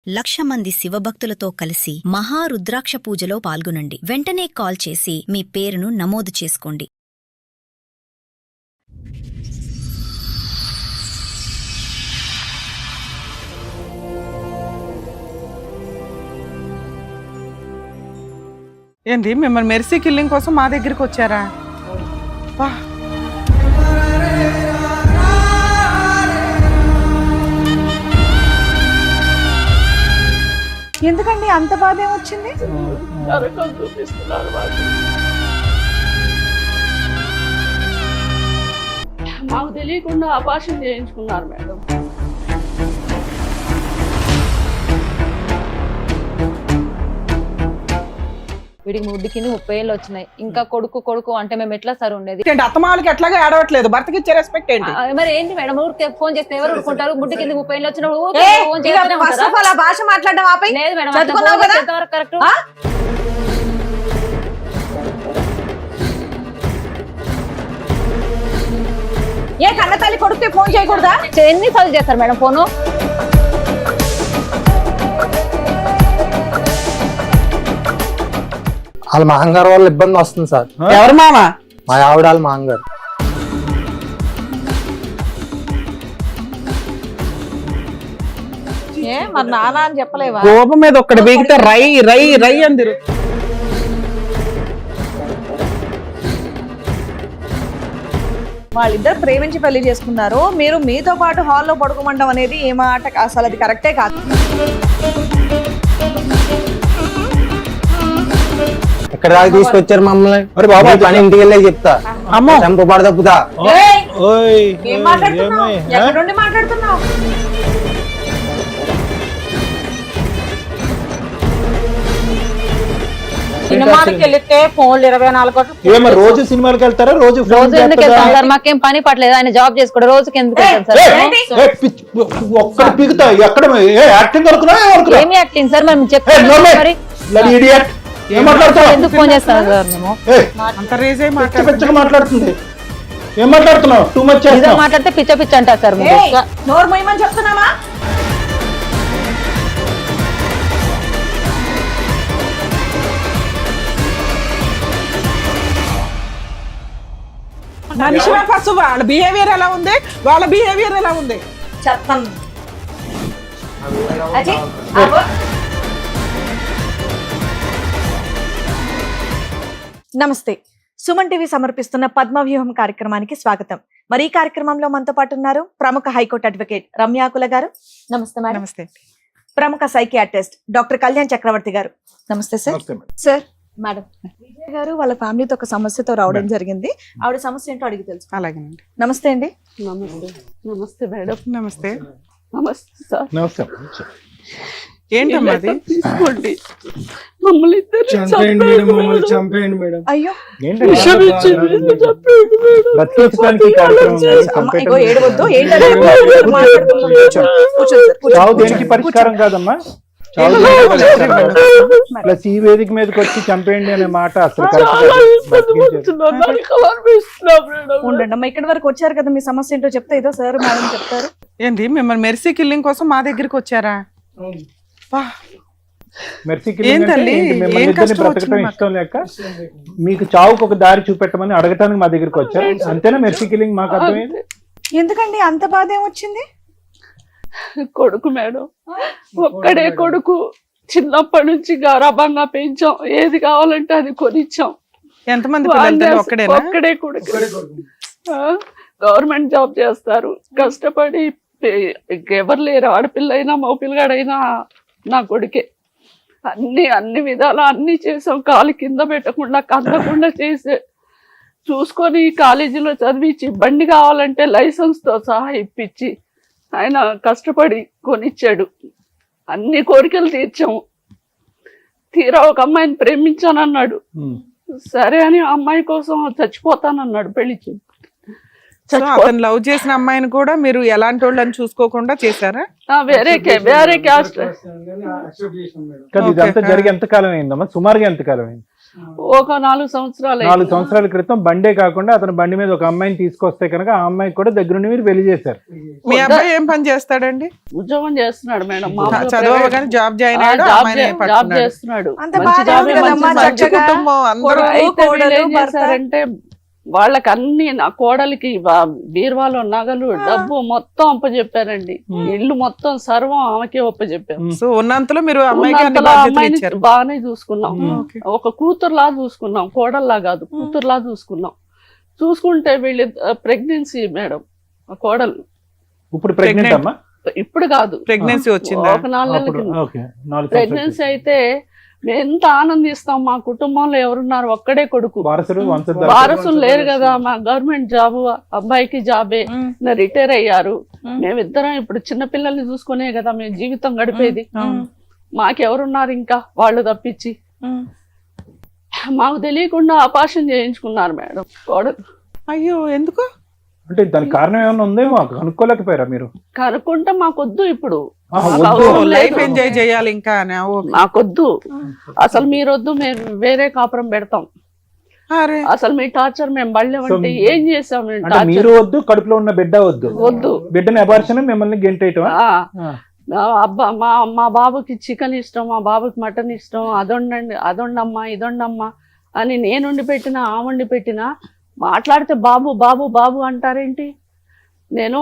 1,00,000 మంది శివభక్తులతో కలిసి మహారుద్రాక్ష పూజలో పాల్గొనండి. వెంటనే కాల్ చేసి మీ పేరును నమోదు చేసుకోండి. ఏంటి మిమ్మల్ని మెర్సీ కిల్లింగ్ కోసం మా దగ్గరికి వచ్చారా? ఎందుకండి అంత బాధ ఏమొచ్చింది? మాకు తెలియకుండా ఆపరేషన్ చేయించుకున్నారు మేడం. వీడికి ముడ్డి కింద 30 ఏళ్ళు వచ్చినాయి. ఇంకా కొడుకు అంటే మేము ఎట్లా సార్ ఉండేది? అత్తమాలకి ఎట్లాగా ఆడవట్లేదు, భర్తకి ఇచ్చే రెస్పెక్ట్ ఏంటి? మరి ఏంటి మేడం, ఊరికే ఫోన్ చేస్తే ఎవరు ఊరుకుంటారు? ముడ్డి కింద 30 ఏళ్ళు వచ్చినప్పుడు భాష మాట్లాడడం ఆపై. లేదు మేడం, ఎంతవరకు కరెక్ట్? ఏ కన్న తల్లి కొడుకు ఫోన్ చేయకూడదా? ఎన్నిసార్లు చేస్తారు మేడం ఫోను? వాళ్ళ మాంగారు వల్ల ఇబ్బంది వస్తుంది సార్. ఎవరు మామ? మా ఆవిడ వాళ్ళ మాంగారు. ఏ మరి నానా అని చెప్పలేవా? కోపం మీద ఒక్కడి బీగితే రై రై రై అందిరు. వాళ్ళిద్దరు ప్రేమించి పెళ్లి చేసుకున్నారు, మీరు మీతో పాటు హాల్లో పడుకోమండం అనేది ఏ మాట? అసలు అది కరెక్టే కాదు. ఎక్కడ దాకా తీసుకొచ్చారు మమ్మల్ని? బాబా పని ఇంటికి వెళ్ళే చెప్తా. అమ్మో చంప పడదప్పుతా. ఏం మాట్లాడుతున్నావు? ఎక్కడ నుండి మాట్లాడుతున్నావు? సినిమాకి వెళ్తే ఫోన్లు 24 గంటలు. రోజు సినిమాకి వెళ్తారా? రోజు ఎందుకు వెళ్తాం సార్? మాకేం పని పట్టలేదు, ఆయన జాబ్ చేసుకోడు. రోజుకి ఎందుకు వెళ్తాం సార్? ఒక్కడ పీకుతా. ఎక్కడ యాక్టింగ్ ఏమి యాక్టింగ్ సార్? మనం చెప్తాం. ఎందుకు ఫోన్ చేస్తాం సార్? మేము అంత రేజ్ అయి మాట్లాడుతుంది. ఏం మాట్లాడుతున్నావు? టూ మచ్ మాట్లాడితే పిచ్చ అంటారు సార్. నోరు మొయ్యమని చెప్తున్నావా? మనిషి ఫస్ట్ వాళ్ళ బిహేవియర్ ఎలా ఉంది, వాళ్ళ బిహేవియర్ ఎలా ఉంది చెప్తాను. నమస్తే, సుమన్ టీవీ సమర్పిస్తున్న పద్మవ్యూహం కార్యక్రమానికి స్వాగతం. మరి ఈ కార్యక్రమంలో మనతో పాటు ఉన్నారు ప్రముఖ హైకోర్టు అడ్వకేట్ రమ్యాకుల గారు. నమస్తే మేడం. నమస్తే. ప్రముఖ సైకియాట్రిస్ట్ డాక్టర్ కళ్యాణ్ చక్రవర్తి గారు. నమస్తే సార్. సార్, మేడం విజయ్ గారు వాళ్ళ ఫ్యామిలీతో ఒక సమస్యతో రావడం జరిగింది. ఆవిడ సమస్య ఏంటో అడిగి తెలుసు. అలాగేనండి. నమస్తే అండి. నమస్తే మేడం. నమస్తే. నమస్తే సార్. నమస్తే. ఏంటమ్మా అది? తీసుకోండి, మమ్మల్ని చంపేయండి మేడం. అయ్యో ఏడవద్దు. దేనికి పరిష్కారం కాదమ్మా. ప్లస్ ఈ వేదిక మీదకి వచ్చి చంపేయండి అనే మాట అసలు ఉండండి అమ్మా. ఇక్కడి వరకు వచ్చారు కదా, మీ సమస్య ఏంటో చెప్తే ఏదో సార్ మేడం చెప్తారు. ఏంటి మిమ్మల్ని మెర్సీ కిల్లింగ్ కోసం మా దగ్గరికి వచ్చారా? ఇష్టం లేక మీకు చావుకు ఒక దారి చూపెట్టమని అడగటానికి మా దగ్గరికి వచ్చారు. అంతేనా మెర్సీ కిల్లింగ్? మాకు అర్థమైంది. ఎందుకండి అంత బాధ ఏమొచ్చింది? కొడుకు మేడం, ఒక్కడే కొడుకు. చిన్నప్పటి నుంచి గారాబంగా పెంచాం, ఏది కావాలంటే అది కొనిచ్చాం. ఎంతమంది? ఒక్కడే కొడుకు. గవర్నమెంట్ జాబ్ చేస్తారు, కష్టపడి. ఎవరు లేరు, ఆడపిల్ల అయినా మగ పిల్లగాడైనా నా కొడుకే. అన్ని విధాలు అన్ని చేసాం. కాలు కింద పెట్టకుండా కదలకుండా చేసే చూసుకొని కాలేజీలో చదివించి, బండి కావాలంటే లైసెన్స్ తో సహా ఇప్పించి ఆయన కష్టపడి కొనిచ్చాడు. అన్ని కోరికలు తీర్చాము. తీరా ఒక అమ్మాయిని ప్రేమించానన్నాడు. సరే అని ఆ అమ్మాయి కోసం చచ్చిపోతానన్నాడు. పెళ్లి అతను లవ్ చేసిన అమ్మాయిని కూడా మీరు ఎలాంటి వాళ్ళని చూసుకోకుండా చేశారా? వేరే క్యాస్ట్. ఇదంతా జరిగి ఎంత కాలం అయిందమ్మా? సుమారుగా ఎంత కాలం అయింది? ఒక 4 సంవత్సరాలు 4 సంవత్సరాల క్రితం బండే కాకుండా అతను బండి మీద ఒక అమ్మాయిని తీసుకొస్తే కనుక ఆ అమ్మాయికి కూడా దగ్గరుండి మీరు పెళ్లి చేశారు. మీ అబ్బాయి ఏం పని చేస్తాడండి? ఉద్యోగం చేస్తున్నాడు మేడం. చదవగానే జాబ్ జాయిన్ అయ్యాడు, అమ్మాయిని జాబ్ పట్టుకున్నాడు. చేస్తున్నాడు. అంత మంచి బాగానే జాబే, ఉంది మంచి కదమ్మా, మంచి చక్కగా. కుటుంబం అందరూ. అయితే వీళ్ళు కోడలు, ఏం భర్త. చేశారంటే వాళ్ళకి అన్ని నా కోడలికి బీరువాలో నగలు డబ్బు మొత్తం అప్పచెప్పారండి. ఇల్లు మొత్తం సర్వం ఆమెకే అప్పచెప్పారు. సో ఉన్నంతలో మీరు అమ్మాయికి అన్ని ఉన్నంతలో బాధ్యతలు అమ్మాయిని ఇచ్చారు. బాగానే చూసుకున్నాం. ఓకే. ఒక కూతురులా చూసుకున్నాం, కోడల్లా కాదు, కూతురులా చూసుకున్నాం. చూసుకుంటే వీళ్ళు ప్రెగ్నెన్సీ మేడం, ఆ కోడలు ఇప్పుడు ప్రెగ్నెంట్ అమ్మా? ఇప్పుడు కాదు, ప్రెగ్నెన్సీ వచ్చిందా? ఒక 4 నెలల అప్పుడు కింద ఓకే, 4 ప్రెగ్నెన్సీ అయితే మేము ఎంత ఆనందిస్తాం. మా కుటుంబంలో ఎవరున్నారు, ఒక్కడే కొడుకు, వారసుడు వారసులు లేరు కదా. మా గవర్నమెంట్ జాబ్, అబ్బాయికి జాబే, రిటైర్ అయ్యారు. మేమిద్దరం ఇప్పుడు చిన్న పిల్లల్ని చూసుకునే కదా మేము జీవితం గడిపేది. మాకెవరున్నారు ఇంకా వాళ్ళు తప్పించి? మాకు తెలియకుండా ఆపరేషన్ చేయించుకున్నారు మేడం కోడలు. అయ్యో, ఎందుకు? అంటే దానికి కారణం ఏమైనా ఉందేమో కనుక్కోలేకపోయారా మీరు? కనుక్కుంటే మాకొద్దు ఇప్పుడు, లైఫ్ ఎంజాయ్ చేయాలి ఇంకా అని. ఓకే. మాకొద్దు అసలు, మీరొద్దు, మేము వేరే కాపురం పెడతాం. అరే, అసలు మీ టార్చర్ మేము బళ్ళేమంటే ఏం చేసాం మేము అంటే టార్చర్? మీరు వద్దు, కడుపులో ఉన్న బిడ్డ వద్దు, వద్దు, బిడ్డని అబార్షన్ మిమ్మల్ని గెంటేయటం. అబ్బా మా బాబుకి చికెన్ ఇష్టం, మా బాబుకి మటన్ ఇష్టం, అదొండండి, అదొండమ్మా, ఇదొండమ్మా అని నేను వండి పెట్టినా, ఆ వండి పెట్టినా మాట్లాడితే బాబు బాబు బాబు అంటారేంటి? నేను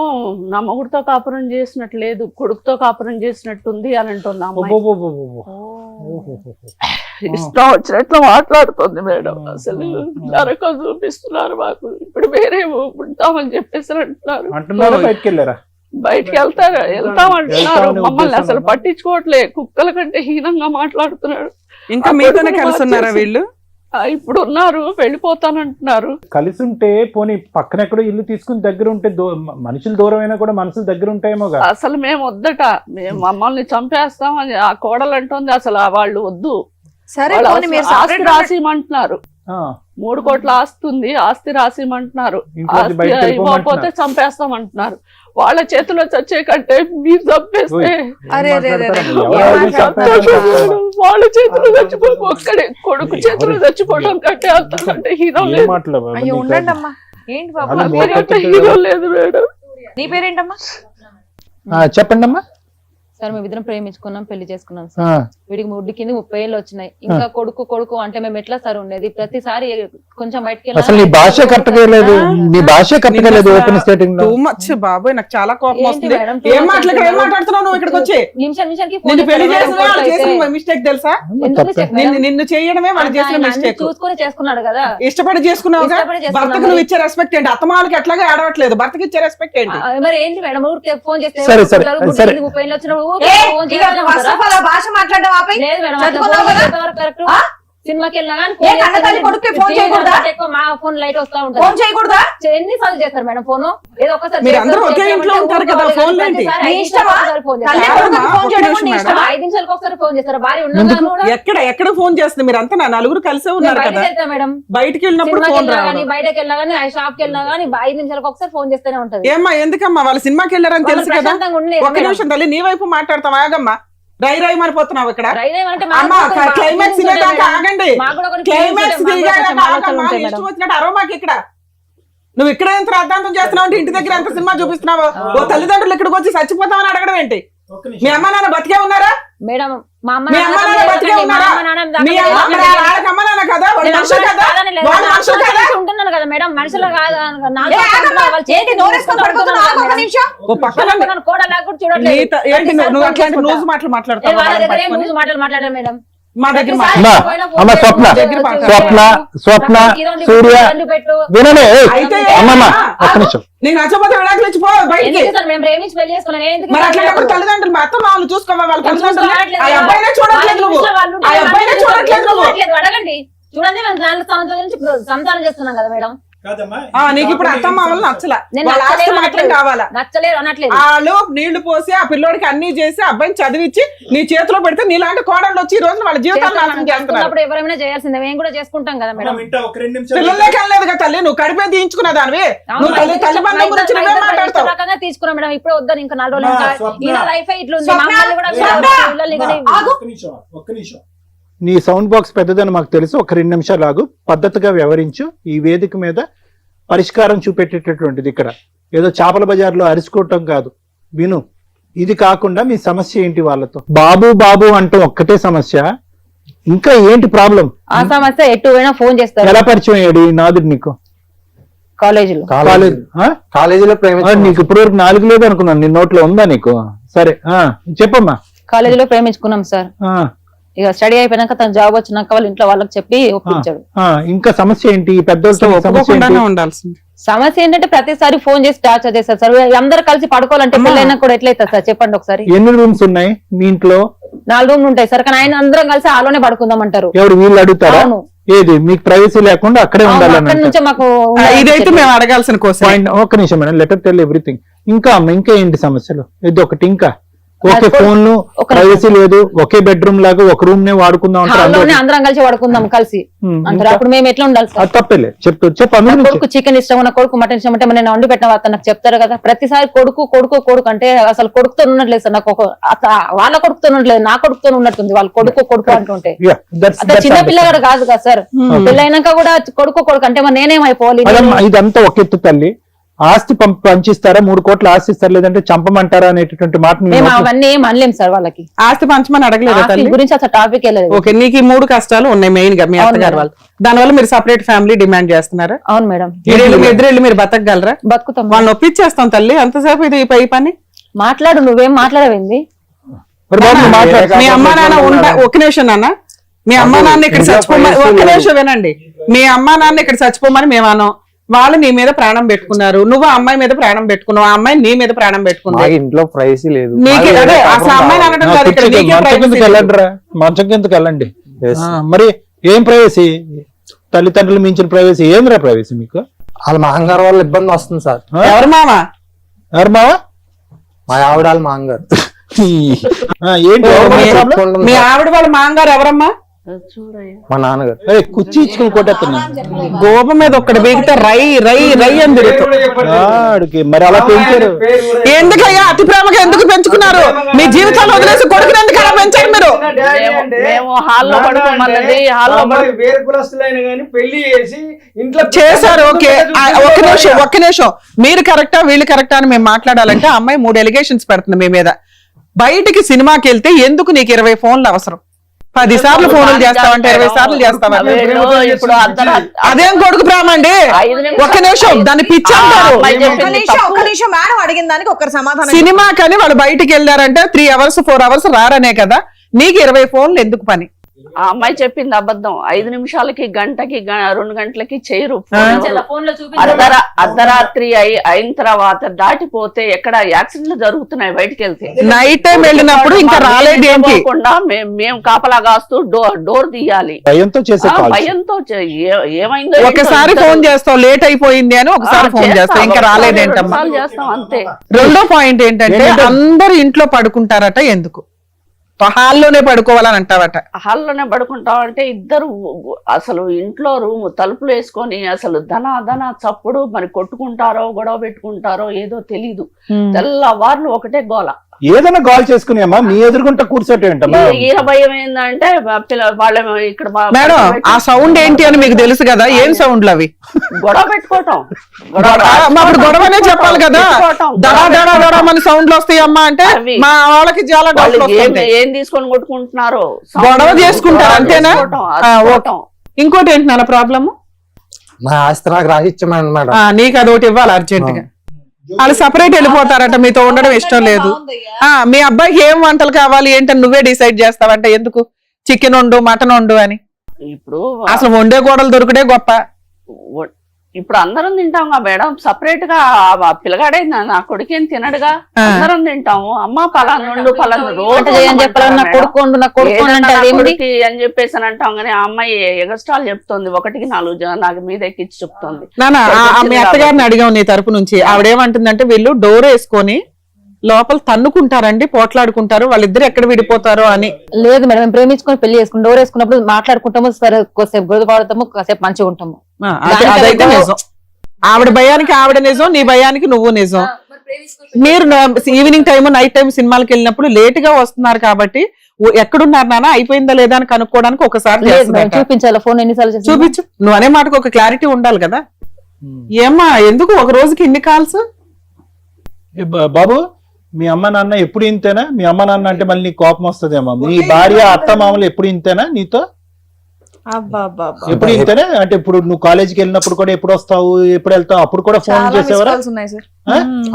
నా మొగుడితో కాపురం చేసినట్టు లేదు, కొడుకుతో కాపురం చేసినట్టుంది అని అంటున్నా. ఇష్టం వచ్చినట్లు మాట్లాడుతుంది మేడం. అసలు నరకం చూపిస్తున్నారు మాకు. ఇప్పుడు వేరే ఉంటామని చెప్పేసి అంటున్నారు. బయటకు వెళ్ళారా? బయటికి వెళ్తామంటున్నారు. మమ్మల్ని అసలు పట్టించుకోవట్లే, కుక్కల కంటే హీనంగా మాట్లాడుతున్నాడు. ఇంకా మీతోనే కలిసి ఉన్నారా వీళ్ళు? ఇప్పుడు ఉన్నారు, వెళ్ళిపోతానంటున్నారు. కలిసి ఉంటే పోనీ పక్కన ఎక్కడో ఇల్లు తీసుకుని దగ్గర ఉంటే మనుషులు దూరం అయినా కూడా మనసులు దగ్గర ఉంటాయేమో. అసలు మేము వద్దట, మేము మమ్మల్ని చంపేస్తాం అని ఆ కోడలు అంటుంది. అసలు వాళ్ళు వద్దు, ఆస్తి రాసిమంటున్నారు. 3 కోట్ల ఆస్తి ఉంది, ఆస్తి రాసిమంటున్నారు. ఆస్తి ఇవ్వకపోతే చంపేస్తామంటున్నారు. వాళ్ళ చేతిలో చచ్చే కంటే మీరు చంపేస్తే వాళ్ళ చేతిలో చచ్చిపోయి ఒక్కడే కొడుకు చేతిలో చచ్చిపోవడం కంటే అంతకంటే హీరో లేదు. ఉండండి అమ్మా. ఏంటి బాబు, హీరో లేదు మేడం. నీ పేరేంటమ్మా? చెప్పండి అమ్మా. సార్ మేమిద్దరం ప్రేమించుకున్నాం, పెళ్లి చేసుకున్నాం సార్. వీడికి 3 కింద 30 ఏళ్ళు వచ్చినాయి. ఇంకా కొడుకు కొడుకు అంటే మేము ఎట్లా సార్ ఉండేది? ప్రతిసారి కొంచెం బయటకి అసలు నీ భాష కరెక్ట్గా లేదు, నీ భాష కరెక్ట్గా లేదు. ఓపెన్ స్టేటింగ్ టూ మచ్ బాబోయ్, నాకు చాలా కోపం వస్తుంది. ఏం మాట్లాడుతున్నావు నువ్వు ఇక్కడికి వచ్చి? నిమిషానికి మిస్టేక్ తెలుసా? నిన్ను చేయడమే వాళ్ళు చేసిన మిస్టేక్. చూసుకొని చేసుకున్నాడు కదా, ఇష్టపడి చేసుకున్నావు. భర్తకు నువ్వు ఇచ్చే రెస్పెక్ట్ ఏంటి? అత్తమాలకి ఎట్లాగా ఆడవట్లేదు, భర్తకి ఇచ్చే రెస్పెక్ట్ ఏంటి? మరి ఏంటి మేడం, ఊరికి ఫోన్ చేస్తే 30 ఏళ్ళు వచ్చిన భాష మాట్లాడడం ఆపై. సినిమాకి వెళ్ళినా మా ఫోన్ లైట్ వస్తా ఉంటుంది. ఫోన్ చేయకూడదా? ఎన్నిసార్లు చేస్తారు మేడం ఫోన్? ఏదో ఒకసారి మీరు అందరూ ఒకే ఇంట్లో ఉంటారు కదా, ఫోన్ ఏంటి? 5 నిమిషాలకు ఒకసారి ఫోన్ చేస్తారు. భార్య ఉన్నదా? ఎక్కడ ఫోన్ చేస్తుంది? మీరు అంతా నలుగురు కలిసే ఉన్నారు కదా. మేడం బయటికి వెళ్ళినప్పుడు ఫోన్ రావాలి, బయటకి వెళ్ళినా గానీ, షాప్ కి వెళ్ళినా గానీ 5 నిమిషాలకు ఒకసారి ఫోన్ చేస్తూనే ఉంటది. ఏమ్మా, ఎందుకమ్మా? వాళ్ళు సినిమాకి వెళ్ళారని తెలుసు కదా. ఒక నిమిషం తల్లి, నీ వైపు మాట్లాడతాం, ఆగమ్మా. రై మారిపోతున్నావు ఇక్కడ. క్లైమాక్స్ ఆగండి, క్లైమాక్స్ ఇష్టం వచ్చినట్టు అరవమాకి ఇక్కడ. నువ్వు ఇక్కడ ఎంత రాద్ధాంతం చేస్తున్నావు అంటే ఇంటి దగ్గర ఎంత సినిమా చూపిస్తున్నావు? ఓ తల్లిదండ్రులు ఇక్కడికి వచ్చి చచ్చిపోతామని అడగడం ఏంటి? మీ అమ్మ నాన్న బతికే ఉన్నారా? మేడం మా అమ్మ మీ అమ్మ నాన్న బతికే ఉన్నారా? వాళ్ళకి అమ్మ నాన్న కదా, వాళ్ళు మనుషులు కదా, వాళ్ళు మనుషులు కదా. ఉంటున్నాను కదా మేడం, మనుషులు కాదు. నువ్వు అట్లాంటి న్యూస్ మాటలు మాట్లాడతావు మేడం. మా దగ్గర స్వప్న సూర్య వినలే. నీకు నచ్చకపోతే విడాకులు ఇచ్చిపో బయటికి. మరి అట్లాంటప్పుడు తల్లిదండ్రులు మా అత్త మామూలు చూసుకోవాలి. వాళ్ళ తల్లిదండ్రులు ఆ అబ్బాయినే చూడట్లేదు నువ్వు, ఆ అబ్బాయినే చూడట్లేదు నువ్వు. అడగండి, చూడండి మేము సంతానం చేస్తున్నాం కదా మేడం. నీకు ఇప్పుడు అత్త మామూలు నచ్చలా, మాత్రం కావాలా? నచ్చలేదు అనట్లేదు. వాళ్ళు నీళ్లు పోసి ఆ పిల్లోడికి అన్ని చేసి అబ్బాయిని చదివించి నీ చేతిలో పెడితే నీలాంటి కోడళ్ళు వచ్చి ఈ రోజు వాళ్ళ జీవితాలు నాశనం చేస్తున్నారు. ఎవరైనా చేయాల్సిందే, మేము కూడా చేసుకుంటాం కదా మేడం. పిల్లలే కనలేదు కదా తల్లి, నువ్వు కడిపే తీయించుకున్న దానివి. నువ్వు తల్లి బంధం గురించి మాట్లాడతావు. రకంగా తీసుకున్నాం మేడం. ఇప్పుడు వద్దని ఇంకా 4 రోజులు లైఫ్ ఇట్లా ఉంది. నీ సౌండ్ బాక్స్ పెద్దదని మాకు తెలుసు. ఒక 2 నిమిషాలు ఆగు, పద్ధతిగా వ్యవహరించు. ఈ వేదిక మీద పరిష్కారం చూపెట్టేటటువంటిది ఇక్కడ ఏదో చేపల బజార్లో అరుచుకోవటం కాదు. విను, ఇది కాకుండా మీ సమస్య ఏంటి? వాళ్ళతో బాబు బాబు అంటూ ఒక్కటే సమస్య, ఇంకా ఏంటి ప్రాబ్లం? ఆ సమస్య ఎటు పోయినా ఫోన్ చేస్తారు. ఎలా పరిచయం అయ్యాడు ఈ నాదుడు నీకు? కాలేజీలో కాలేజీలో నీకు ఇప్పుడు వరకు 4 లేదు అనుకున్నాను, నీ నోట్లో ఉందా నీకు? సరే చెప్పమ్మా. కాలేజీలో ప్రేమించుకున్నాం సార్. ఇక స్టడీ అయిపోయినాక తన జాబ్ వచ్చినాక వాళ్ళ ఇంట్లో వాళ్ళకి చెప్పి ఒప్పించాడు. ఇంకా సమస్య ఏంటి? పెద్దలతో ఉండాల్సింది. సమస్య ఏంటంటే ప్రతిసారి ఫోన్ చేసి టార్చర్ చేస్తారు సార్. అందరు కలిసి పడుకోవాలంటే పెళ్ళైనా కూడా ఎట్లయితుంది సార్ చెప్పండి ఒకసారి. ఎన్ని రూమ్స్ ఉన్నాయి మీ ఇంట్లో? 4 రూమ్లు ఉంటాయి సార్, కానీ ఆయన అందరం కలిసి ఆలోనే పడుకుందాం అంటారు. ఎవరు వీళ్ళు అడుగుతారా? ఏది మీకు ప్రైవసీ లేకుండా అక్కడే ఉండాలని? నుంచే మాకు ఇదైతే మేము అడగాల్సిన కోసం. ఒక్క నిమిషం మేడం, లెటర్ టెల్ ఎవ్రీథింగ్. ఇంకా ఏంటి సమస్యలు? ఇది ఒకటి. ఇంకా ఒకే ఫోన్లు, ప్రైవసీ లేదు, ఒకే బెడ్రూమ్ లాగా ఒక రూమ్ నే వాడుకుందాం అందరం కలిసి వాడుకుందాం కలిసి అంటారు. అప్పుడు మేము ఎట్లా ఉండాలి సార్? తప్పలే కొడుకు చికెన్ ఇష్టం, నా కొడుకు మటన్ ఇష్టం అంటే నేను వండి పెట్టిన నాకు చెప్తారు కదా. ప్రతిసారి కొడుకు కొడుకు కొడుకు అంటే అసలు కొడుకుతో ఉన్నట్లేదు సార్. నాకు వాళ్ళ కొడుకుతో ఉన్నట్లేదు, నా కొడుకుతో ఉన్నట్టుంది. వాళ్ళు కొడుకు కొడుకు అంటుంటే అదే చిన్న పిల్లగాడు కాదు కదా సార్. పెళ్ళైనాక కూడా కొడుకు కొడుకు అంటే మరి నేనేమైపోవాలి? ఇదంతా ఒక ఎత్తు తల్లి. ఆస్తి పంచిస్తారా? 3 కోట్ల ఆస్తి ఇస్తారు, లేదంటే చంపమంటారా అనేటటువంటి మాట మేము అవన్నీ ఏం అనలేం సార్. వాళ్ళకి ఆస్తి పంచమని అడగలేదు తల్లి గురించి అసలు టాపిక్ వెళ్ళలేదు. ఓకే, నీకు 3 కష్టాలు ఉన్నాయి మెయిన్ గా మీ అత్తగారు వాళ్ళు. దానివల్ల మీరు సెపరేట్ ఫ్యామిలీ డిమాండ్ చేస్తున్నారా? అవును మేడం. ఎదురెళ్ళి మీరు బతకగలరా? బతుకుతాం. వాళ్ళని ఒప్పించేస్తాం తల్లి. అంతసేపు ఇది పై పని మాట్లాడు. నువ్వేం మాట్లాడవేంది? మీ అమ్మా నాన్న ఒక నిమిషం నాన్న, మీ అమ్మా నాన్న ఇక్కడ చచ్చిపోమని ఒక్క నిమిషం వినండి. మీ అమ్మా నాన్న ఇక్కడ చచ్చిపోమని మేము అన్నాం. వాళ్ళు నీ మీద ప్రాణం పెట్టుకున్నారు, నువ్వు ఆ అమ్మాయి మీద ప్రాణం పెట్టుకున్నావు, ఆ అమ్మాయి నీ మీద ప్రాణం పెట్టుకున్నా. ఇంట్లో ప్రైవసీ లేదు. అసలు అమ్మాయిని అనడం కాదు ఇక్కడ. మంచం కిందకి వెళ్ళండి. మరి ఏం ప్రైవసీ? తల్లిదండ్రులు మించిన ప్రైవసీ ఏంద్రా ప్రైవసీ మీకు? వాళ్ళ మాంగారు వల్ల ఇబ్బంది వస్తుంది సార్. ఎవరు మావా? ఎవరు మావా? మా ఆవిడ వాళ్ళ మాంగారు. ఏంటి మీ ఆవిడ వాళ్ళ మాంగారు ఎవరమ్మా? మా నాన్నగారు. కుర్చీ ఇచ్చుకుని కొట్టేస్తున్నా. గోప మీద ఒక్కడు బీగితే రై రై రై అని తిరుగుతుంది. మరి అలా పెంచారు ఎందుకయ్యా? అతి ప్రేమగా ఎందుకు పెంచుకున్నారు? మీ జీవితాలు వదిలేసి కొడుకుని ఎందుకు అలా పెంచారు మీరు? చేశారు. ఓకే, ఒక్క నిమిషం. మీరు కరెక్టా వీళ్ళు కరెక్టా అని మేము మాట్లాడాలంటే అమ్మాయి 3 ఎలిగేషన్స్ పెడుతుంది మీ మీద. బయటికి సినిమాకి వెళ్తే ఎందుకు నీకు 20 ఫోన్లు అవసరం? 10 సార్లు ఫోన్లు చేస్తావంటే 20 సార్లు చేస్తావా? అదేం కొడుకు ప్రేమ అండి? ఒక్క నిమిషం, దాన్ని పిచ్చి అంటారు. సినిమా కానీ వాళ్ళు బయటికి వెళ్ళారంటే 3 అవర్స్ 4 అవర్స్ రారనే కదా. నీకు 20 ఫోన్లు ఎందుకు పని? ఆ అమ్మాయి చెప్పింది అబద్ధం. 5 నిమిషాలకి గంటకి 2 గంటలకి చేయరు. అర్ధరాత్రి అయిన తర్వాత దాటిపోతే ఎక్కడ యాక్సిడెంట్లు జరుగుతున్నాయి. బయటకి వెళ్తే నైట్ టైం వెళ్ళినప్పుడు ఇంకా రాలేదు ఏంటి? మేము కాపలా కాస్తూ డోర్ తీయాలి. భయంతో ఏమైందో ఒకసారి ఫోన్ చేస్తావు లేట్ అయిపోయింది అని, ఒకసారి ఫోన్ చేస్తావు ఇంకా రాలేదేంటమ్మా. చేస్తాం అంతే. రెండో పాయింట్ ఏంటంటే అందరు ఇంట్లో పడుకుంటారట, ఎందుకు హాల్లోనే పడుకోవాలని అంటావట? హాల్లోనే పడుకుంటాం అంటే ఇద్దరు అసలు ఇంట్లో రూమ్ తలుపులు వేసుకొని అసలు ధన చప్పుడు మరి కొట్టుకుంటారో గొడవ పెట్టుకుంటారో ఏదో తెలీదు. తెల్లవార్లు ఒకటే గోల. ఏదైనా కాల్ చేసుకుని అమ్మా మీ ఎదురుకుంటా కూర్చోటే ఈయన భయం ఏంటంటే వాళ్ళ ఇక్కడ మేడం ఆ సౌండ్ ఏంటి అని మీకు తెలుసు కదా. ఏం సౌండ్లు అవి? గొడవ పెట్టుకోవటం. అప్పుడు గొడవనే చెప్పాలి కదా. మన సౌండ్లు వస్తాయి అమ్మా అంటే మా వాళ్ళకి చాలా ఏం తీసుకొని కొట్టుకుంటున్నారు, గొడవ చేసుకుంటారు అంతేనా? ఇంకోటి ఏంటి నాన్న ప్రాబ్లమ్? మా ఆస్తి నాకు రాసిచ్చామండి మేడం. నీకు అదొకటి ఇవ్వాలి అర్జెంట్ గా. వాళ్ళు సపరేట్ వెళ్ళిపోతారట, మీతో ఉండడం ఇష్టం లేదు. మీ అబ్బాయికి ఏం వంటలు కావాలి ఏంటని నువ్వే డిసైడ్ చేస్తావంటే ఎందుకు? చికెన్ వండు, మటన్ వండు అని. ఇప్పుడు అసలు వండే కూడలు దొరికితే గొప్ప. ఇప్పుడు అందరం తింటాం మేడం. సపరేట్ గా పిల్లగాడే నా కొడుకేం తినడుగా. అందరం తింటాము. అమ్మ పలాను పలాను రోజు అని చెప్పేసి అని అంటాం. కానీ ఆ అమ్మాయి ఎగస్ట్రాల్ చెప్తుంది. 1కి 4 నాకు మీద ఎక్కించి చెప్తుంది. మీ అత్తగారిని అడిగాం నీ తరపు నుంచి. ఆవిడేమంటుందంటే వీళ్ళు డోర్ వేసుకొని లోపల తన్నుకుంటారండి, పోట్లాడుకుంటారు, వాళ్ళిద్దరు ఎక్కడ విడిపోతారో అని. లేదు మేడం, మేము ప్రేమించుకొని పెళ్లి చేసుకుని డోర్ వేసుకున్నప్పుడు మాట్లాడుకుంటాము, సరే కొద్దిసేపు గొడవ పడతాము, కాసేపు మంచిగా ఉంటాము. అదైతే నిజం. ఆవిడ భయానికి ఆవిడ నిజం, నీ భయానికి నువ్వు నిజం. మీరు ఈవినింగ్ టైం నైట్ టైం సినిమాలకు వెళ్ళినప్పుడు లేట్ గా వస్తున్నారు కాబట్టి ఎక్కడున్నారు నాన్న అయిపోయిందా లేదా అని కనుక్కోవడానికి ఒకసారి లేదు మేడం, చేస్తున్నట్ట. చూపించాలా ఫోన్ ఎన్నిసార్లు చేసినా? చూపించు నువ్వు అనే మాటకు ఒక క్లారిటీ ఉండాలి కదా. ఏమ్మా ఎందుకు ఒక రోజుకి ఇన్ని కాల్స్? బాబు మీ అమ్మ నాన్న ఎప్పుడు ఇంతేనా? మీ అమ్మ నాన్న అంటే మళ్ళీ నీకు కోపం వస్తుందేమో. మీ భార్య అత్త మామలు ఎప్పుడు ఇంతేనా నీతో? ఎప్పుడు ఇంతేనా? అంటే ఇప్పుడు నువ్వు కాలేజీకి వెళ్ళినప్పుడు కూడా ఎప్పుడు వస్తావు ఎప్పుడు వెళ్తావు అప్పుడు కూడా ఫోన్ చేసేవారా?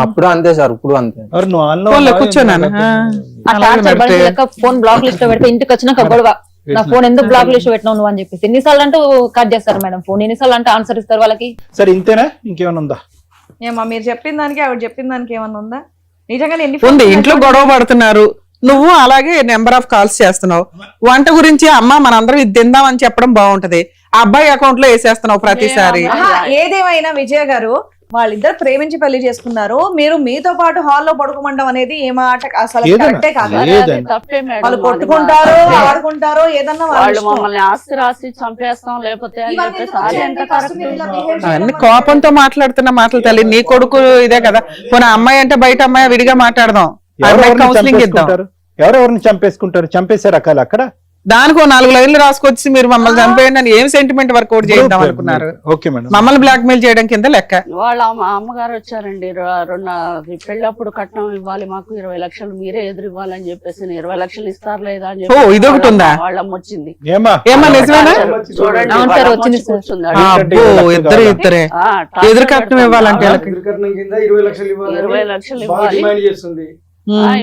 అప్పుడు అంతే సార్, ఇప్పుడు అంతే. ఎవరు నువ్వు ఫోన్లో కూర్చోనాను ఆ టార్చర్ బండి లెక్క ఫోన్ బ్లాక్ లిస్ట్ లో పెడితే ఇంటికి వచ్చినాక గొడవ, నా ఫోన్ ఎందుకు బ్లాక్ లిస్ట్ పెట్టినావు నువ్వు అని చెప్పేసి ఎన్నిసార్లు అంటూ కట్ చేస్తారు మేడం ఫోన్, ఎన్నిసార్లు అంటే ఆన్సర్ ఇస్తారు వాళ్ళకి. సరే ఇంతేనా ఇంకేమైనా ఉందా? ఏమా మీరు చెప్పిన దానికి ఆవిడ చెప్పిన దానికి ఏమన్నా ఉందా? నిజంగానే ఎన్ని ఉంది. ఫోన్లు ఇంట్లో గొడవ పడుతున్నారు, నువ్వు అలాగే నెంబర్ ఆఫ్ కాల్స్ చేస్తున్నావు. వంట గురించి అమ్మ మనందరం ఇది తిందామని చెప్పడం బాగుంటది, ఆ అబ్బాయి అకౌంట్ లో వేసేస్తున్నావు ప్రతిసారి. ఆహా, ఏదేమైనా విజయ గారు వాళ్ళిద్దరు ప్రేమించి పెళ్లి చేసుకున్నారు, మీరు మీతో పాటు హాల్లో పడుకోమండం అనేది ఏ మాట అసలు ఏదైనా, కరెక్టే కాదు. ఏదైనా. తప్పే మేడం. వాళ్ళు కొట్టుకుంటారు, ఆడుకుంటారు, ఏదన్నా వాళ్ళ వాళ్ళు ఇష్టం. మమ్మల్ని ఆస్తి రాసి చంపేస్తాం లేకపోతే అని ఇవన్నీ చెప్పేసి ఎందుకు అది చేయండి? ఎంత ఫస్ట్ కరెక్ట్? మీరు ఇలా behave చేయడం అన్ని వల్ల కోపంతో మాట్లాడుతున్న మాటలు తల్లి. నీ కొడుకు ఇదే కదా, పోనీ అమ్మాయి అంటే బయట అమ్మాయి విడిగా మాట్లాడదాం, కౌన్సిలింగ్ ఇద్దాం. ఎవరెవరిని చంపేసుకుంటారు? చంపేసే రకాలు అక్కడ. దానికి 4 లైన్లు రాసుకొచ్చి మీరు మమ్మల్ని చంపేయండి అని ఏం సెంటిమెంట్ వర్కౌట్ చేద్దాం అనుకున్నారు? Okay madam. మమ్మల్ని బ్లాక్ మెయిల్ చేయడం కింద లెక్క. వాళ్ళ అమ్మగారు వచ్చారండి, పెళ్ళప్పుడు కట్నం ఇవ్వాలి మాకు 20 లక్షలు మీరే ఎదురు ఇవ్వాలని చెప్పేసి 20 లక్షలు ఇస్తారు లేదా అని ఓ, ఇదొకటి ఉందా? వాళ్ళమ్మ వచ్చింది. ఏమా నిజమేనా? చూడండి అవును సార్, వాళ్ళ వచ్చింది వచ్చి సార్. కూర్చుంది. అబ్బో, ఇద్దరే ఆ, టార్చర్ ఎదురు కట్నం ఇవ్వాలంటే వాళ్ళకి. 20 లక్షలు ఇవ్వాలి.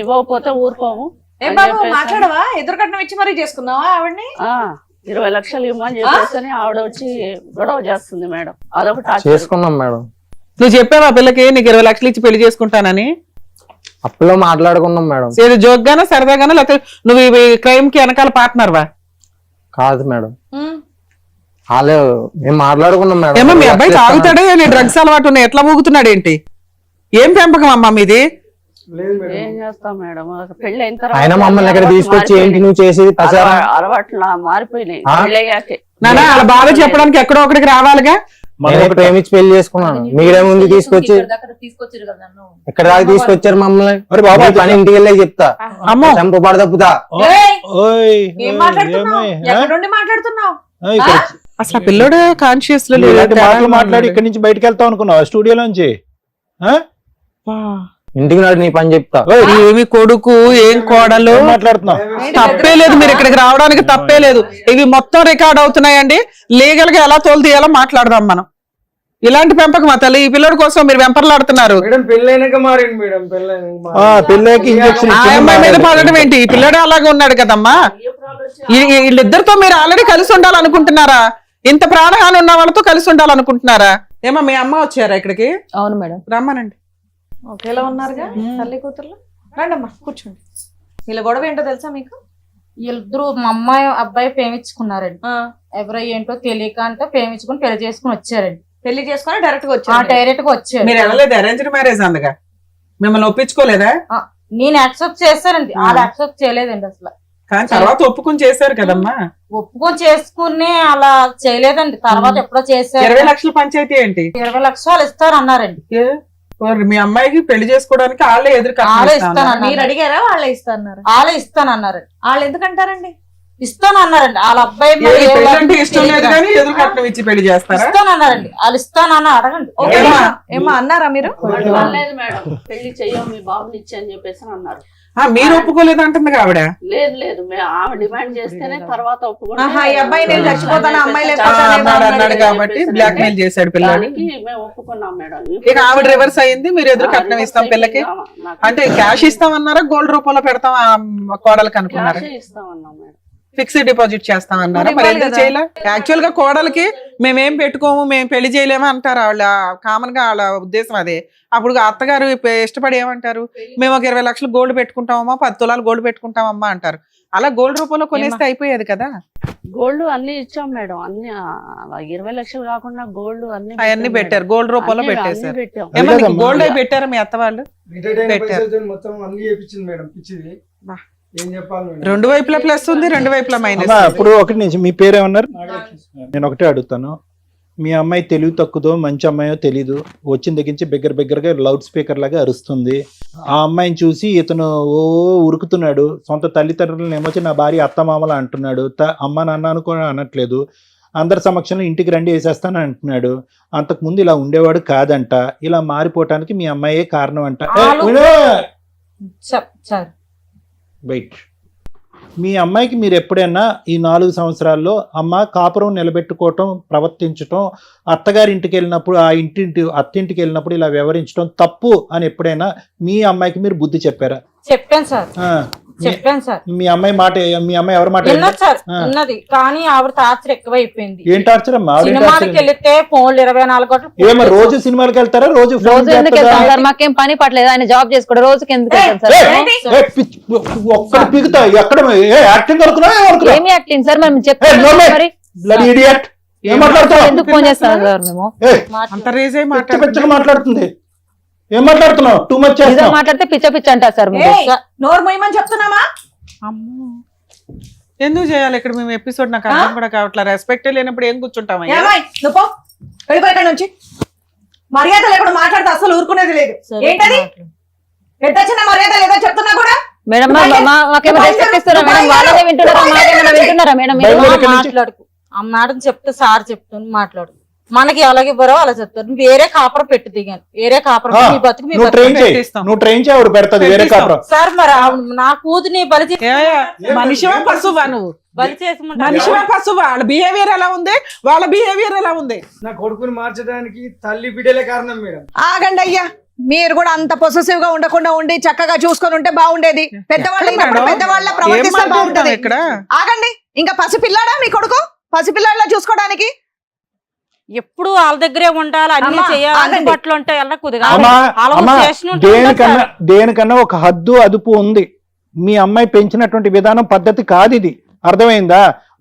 ఇవ్వకపోతే ఊరుకోము ఏం అని బాబు చెప్పేసి మాట్లాడవా? ఎదురు కట్నం ఇచ్చి మరీ చేసుకున్నావా ఆవిడ్ని? 20 లక్షలు ఇవ్వమని చెప్పేసి ఆవిడ వచ్చి గొడవ చేస్తుంది మేడం. అదొక టార్చర్. చేసుకున్నాం మేడం. నువ్వు చెప్పావా పిల్లకి నీకు 20 లక్షలు ఇచ్చి పెళ్లి చేసుకుంటానని? అప్పులో మాట్లాడుకున్నాం మేడం. ఏదో జోక్గానా సరదాగానా లేకపోతే నువ్వు ఈ క్రైమ్ కి వెనకాల పార్ట్నర్వా? కాదు మేడం, వాళ్ళే మేము మాట్లాడుకున్నాం మేడం. ఏమో మీ అబ్బాయి తాగుతాడే, డ్రగ్స్ అలవాటు ఉన్నాయి, ఎట్లా ఊగుతున్నాడు ఏంటి? ఏం పెంపకం అమ్మా మీది? ఏం చేస్తాం మేడం, పెళ్లి అయిన ఆయన మమ్మల్ని ఎక్కడ తీసుకొచ్చి ఏంటి నువ్వు చేసేది ప్రచారం అలవాట్లు మారిపోయినాయి పెళ్ళయ్యాకే. నానా వాళ్ళ బాధ చెప్పడానికి ఎక్కడో ఒకటికి రావాలిగా. నేనే ప్రేమించి పెళ్లి చేసుకున్నాను, మీరే ముందు తీసుకొచ్చి తీసుకొచ్చారు కదా నన్ను. ఇక్కడ దాకా తీసుకొచ్చారు మమ్మల్ని. బాబు పని ఇంటికి వెళ్ళే చెప్తా, అమ్మో చంపు పడ తప్పుతా. ఏం మాట్లాడుతున్నావు? ఎక్కడ నుండి మాట్లాడుతున్నావు? అసలు ఆ పిల్లోడు కాన్షియస్ లో మాటలు మాట్లాడి ఇక్కడి నుంచి బయటకు వెళ్తాం అనుకున్నావు స్టూడియోలోంచి? ఇంటికి నాడు నీ పని చెప్తా. ఏమి కొడుకు ఏం కోడలు మాట్లాడుతున్నావు? తప్పే లేదు, మీరు ఇక్కడికి రావడానికి తప్పే లేదు. ఇవి మొత్తం రికార్డ్ అవుతున్నాయండి, లీగల్ గా ఎలా తోలు తీయాలో మాట్లాడదాం మనం. ఇలాంటి పెంపకం తల్లి, ఈ పిల్లడి కోసం మీరు వెంపర్లాడుతున్నారు. పెళ్ళకి ఇంజక్షన్ ఆ అమ్మాయి మీద పడడం ఏంటి? ఈ పిల్లడు అలాగే ఉన్నాడు కదమ్మా. వీళ్ళిద్దరితో మీరు ఆల్రెడీ కలిసి ఉండాలనుకుంటున్నారా? ఇంత ప్రాణహాని ఉన్న వాళ్ళతో కలిసి ఉండాలనుకుంటున్నారా? ఏమో మీ అమ్మ వచ్చారా ఇక్కడికి? అవును మేడం. రమ్మనండి. ఒకేలా ఉన్నారుగా తల్లి కూతుర్లు. రండమ్మా కూర్చోండి. వీళ్ళ గొడవ ఏంటో తెలుసా మీకు? వీళ్ళిద్దరు మా అమ్మాయి అబ్బాయి ప్రేమించుకున్నారండి. ఎవరో ఏంటో తెలియక అంటే ప్రేమించుకుని పెళ్లి చేసుకుని వచ్చారండి. పెళ్లి చేసుకుని డైరెక్ట్ గా వచ్చారు. డైరెక్ట్ గా వచ్చారు. మీరు వెళ్ళలేదు అరేంజ్డ్ మ్యారేజ్ అందుగా? మిమ్మల్ని ఒప్పించుకోలేదా? నేను యాక్సెప్ట్ చేశానండి, వాళ్ళు యాక్సెప్ట్ చేయలేదండి అసలు. కానీ తర్వాత ఒప్పుకొని చేశారు కదమ్మా. ఒప్పుకొని చేసుకుని అలా చేయలేదండి, తర్వాత ఎప్పుడో చేశారు. 20 లక్షల పంచాయతీ ఏంటి? 20 లక్షలు ఇస్తారు అన్నారండి. మీ అమ్మాయికి పెళ్లి చేసుకోవడానికి వాళ్ళే ఎదురు వాళ్ళే ఇస్తానన్నారు. మీరు అడిగారా? వాళ్ళే ఇస్తాన్నారు. వాళ్ళే ఇస్తానన్నారండి. వాళ్ళు ఎందుకంటారండి? ఇస్తానన్నారండి. వాళ్ళ అబ్బాయి పెళ్ళంటే ఇష్టం లేదు కానీ ఎదురు కట్నం ఇచ్చి పెళ్లి చేస్తారా? ఇస్తానన్నారండి. వాళ్ళు ఇస్తానన్న అడగండి. ఏమా అన్నారా మీరు? లేదు మేడం, పెళ్లి చెయ్యం మీ బాబుని ఇచ్చి అని చెప్పేసి అన్నారు. మీరు ఒప్పుకోలేదు అంటుంది ఆవిడ. లేదు లేదు, ఆమె డిమాండ్ చేస్తేనే తర్వాత ఈ అబ్బాయి నేను చచ్చిపోతాను అమ్మాయి అన్నాడు కాబట్టి బ్లాక్ మెయిల్ చేశాడు పిల్లలకి. మేము ఒప్పుకున్నాం మేడం. ఇక ఆవిడ రివర్స్ అయింది, మీరు ఎదురు కట్నం ఇస్తాం పిల్లకి అంటే క్యాష్ ఇస్తామన్నారా గోల్డ్ రూపంలో పెడతాం కోడలకి అనుకున్నారా? ఇస్తామన్నాం మేడం. ఫిక్స్డ్ డిపాజిట్ చేస్తామన్నారా? మరి ఎందుకు చేయలే? యాక్చువల్ గా కోడలకి మేమేం పెట్టుకోము, మేము పెళ్లి చేయలేము అంటారు వాళ్ళ కామన్ గా, వాళ్ళ ఉద్దేశం అదే. అప్పుడు అత్తగారు ఇష్టపడి ఏమంటారు? మేము ఒక 20 లక్షలు గోల్డ్ పెట్టుకుంటామమ్మా, 10 తులాలు గోల్డ్ పెట్టుకుంటామమ్మా అంటారు. అలా గోల్డ్ రూపంలో కొనేస్తే అయిపోయేది కదా. గోల్డ్ అన్ని ఇచ్చాం మేడం, అన్ని 20 లక్షలు కాకుండా గోల్డ్ అవన్నీ పెట్టారు, గోల్డ్ రూపంలో పెట్టేశారు. పెట్టాం. ఏమన్నా గోల్డ్ అయి పెట్టారా మీ అత్త వాళ్ళు? రెండు వైపులా ప్లస్ ఉంది, రెండు వైపులా మైనస్. ఇప్పుడు ఒకటి నుంచి మీ పేరు ఏమన్నారు? నేను ఒకటే అడుగుతాను, మీ అమ్మాయి తెలివి తక్కువదో మంచి అమ్మాయో తెలీదు, వచ్చిన దగ్గర నుంచి బిగ్గరగా లౌడ్ స్పీకర్ లాగా అరుస్తుంది. ఆ అమ్మాయిని చూసి ఇతను ఉరుకుతున్నాడు. సొంత తల్లిదండ్రులను ఏమొచ్చి నా భార్య అత్తమామలా అంటున్నాడు. అమ్మ నాన్న కూడా అనట్లేదు. అందరి సమక్షంలో ఇంటికి రండి వేసేస్తాను అంటున్నాడు. అంతకుముందు ఇలా ఉండేవాడు కాదంట. ఇలా మారిపోవటానికి మీ అమ్మాయే కారణం అంట. వెయిట్, మీ అమ్మాయికి మీరు ఎప్పుడైనా ఈ 4 సంవత్సరాల్లో అమ్మ కాపురం నిలబెట్టుకోవటం, ప్రవర్తించటం, అత్తగారి ఇంటికి వెళ్ళినప్పుడు అత్తింటికి వెళ్ళినప్పుడు ఇలా వ్యవహరించడం తప్పు అని ఎప్పుడైనా మీ అమ్మాయికి మీరు బుద్ధి చెప్పారా? చెప్పాను సార్. మీ అమ్మాయి మాట, మీ అమ్మాయి ఎవరి మాట ఉన్నది, కానీ ఆవిడ టార్చర్ ఎక్కువైపోయింది. ఏం టార్చర్ అమ్మా? సినిమాకి వెళ్తే ఫోన్లు 24 గంటలు. ఏమో రోజు సినిమాకి వెళ్తారా? రోజు ఎందుకు వెళ్తాం సార్? మాకేం పని పట్టలేదు, ఆయన జాబ్ చేసుకోవడం. రోజుకి ఎందుకు వెళ్తాం సార్? ఒక్కడ పిగుతా ఎక్కడ యాక్టింగ్ ఏమి యాక్టింగ్ సార్? మేము చెప్తాం మరి. ఎందుకు ఫోన్ చేస్తాం సార్? మేము మాట్లాడుతుంది. ఏం మాట్లాడుతున్నావు? టూ మచ్ మాట్లాడితే పిచ్చ అంటారు సార్. నోరు మొయ్యమని చెప్తున్నామా? ఎందుకు చేయాలి ఇక్కడ మేము ఎపిసోడ్? నాకు అర్థం కూడా కావట్లేదు. రెస్పెక్ట్ లేనప్పుడు ఏం కూర్చుంటాం? నువ్వు వెళ్ళిపోయి నుంచి మర్యాద లేకుండా మాట్లాడితే అసలు ఊరుకునేది లేదు. ఏంటది పెద్ద చిన్న మర్యాద లేదో చెప్తున్నా కూడా. మేడం మాకేమో రెస్పెక్ట్ ఇస్తారా మేడం? వాళ్ళనే వింటున్నారా? మాకేమైనా వింటున్నారా మేడం? మాట్లాడుకు ఆ మేడం చెప్తే సార్ చెప్తాను మాట్లాడు. మనకి అలాగే బరో అలా చెప్తారు. వేరే కాపురం పెట్టి దిగాను, వేరే కాపురం మీ బతుకు మీ సార్. మరి నా కూతుని బలి మనిషివా పశువా? నువ్వు బలి చేసి మనిషివా పశువా? వాళ్ళ బిహేవియర్ ఎలా ఉంది? వాళ్ళ బిహేవియర్ ఎలా ఉంది? నా కొడుకుని మార్చడానికి తల్లి బిడ్డలే కారణం మేడం. ఆగండి అయ్యా, మీరు కూడా అంత పొసెసివ్ గా ఉండకుండా ఉండి చక్కగా చూసుకొని ఉంటే బాగుండేది. పెద్దవాళ్ళ ప్రవర్తిస్తే బాగుంటది. ఆగండి, ఇంకా పసిపిల్లాడా మీ కొడుకు? పసిపిల్లాడిలా చూసుకోవడానికి ఎప్పుడు వాళ్ళ దగ్గరే ఉండాలి, అన్ని చేయాలి. పట్లు ఉంటే దేనికన్నా ఒక హద్దు అదుపు ఉంది. మీ అమ్మాయి పెంచినటువంటి విధానం పద్ధతి కాదు ఇది. అర్థమైందా?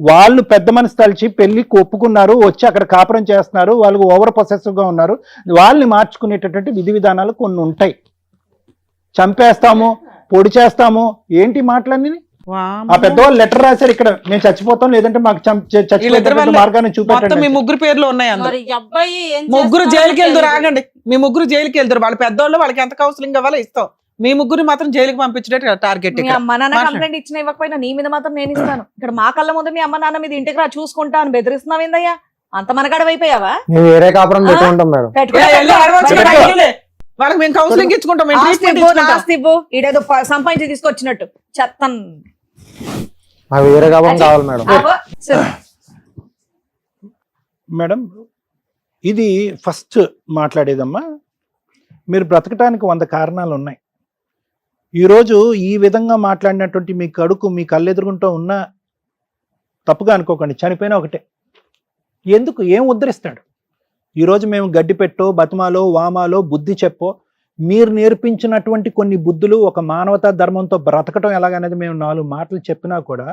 వాళ్ళు పెద్ద మనసు తలిచి పెళ్లికి ఒప్పుకున్నారు, వచ్చి అక్కడ కాపురం చేస్తున్నారు, వాళ్ళు ఓవర్ పొసెసివ్ గా ఉన్నారు. వాళ్ళని మార్చుకునేటటువంటి విధి విధానాలు కొన్ని ఉంటాయి. చంపేస్తాము, పొడి చేస్తాము, ఏంటి మాటలన్నీ? ఆ పెద్దవాళ్ళు లెటర్ రాశారు, ఇక్కడ నేను చచ్చిపోతాం లేదంటే మాకు మార్గాన్ని చూపెట్టండి. మీ ముగ్గురు పేర్లు ఉన్నాయి. ముగ్గురు జైలుకి వెళ్తారు. ఆగండి, మీ ముగ్గురు జైలుకి వెళ్తారు. వాళ్ళ పెద్దవాళ్ళు, వాళ్ళకి ఎంత కౌన్సిలింగ్ కావాలో ఇస్తాం. మీ ముగ్గురు మాత్రం జైలుకి పంపించే టార్గెట్. మీ అమ్మ నాన్న కంప్లైంట్ ఇచ్చిన ఇవ్వకపోయినా నీ మీద మాత్రం నేను ఇస్తాను. ఇక్కడ మా కళ్ళ ముందు మీ అమ్మ నాన్న మీద ఇంటికి రా చూసుకుంటా అని బెదిరిస్తున్నావు ఏందయ్యా? అంత మనగడవైపోయావా? వేరే కాపురం పెట్టుకుంటాం మేడం. వాళ్ళకి మేము కౌన్సిలింగ్ ఇచ్చుకుంటాం. ఈడేదో సంపాదించి తీసుకొచ్చినట్టు చెత్తం. వేరే కాపురం కావాలి మేడం. మేడం, ఇది ఫస్ట్ మాట్లాడేదమ్మా. మీరు బ్రతకటానికి 100 కారణాలు ఉన్నాయి. ఈరోజు ఈ విధంగా మాట్లాడినటువంటి మీ కడుకు మీ కళ్ళెదురుగుంటూ ఉన్నా తప్పుగా అనుకోకండి, చనిపోయినా ఒకటే. ఎందుకు? ఏం ఉద్ధరిస్తాడు? ఈరోజు మేము గడ్డి పెట్టో, బతుమాలో, వామాలో, బుద్ధి చెప్పో, మీరు నేర్పించినటువంటి కొన్ని బుద్ధులు, ఒక మానవతా ధర్మంతో బ్రతకటం ఎలాగనేది మేము 4 మాటలు చెప్పినా కూడా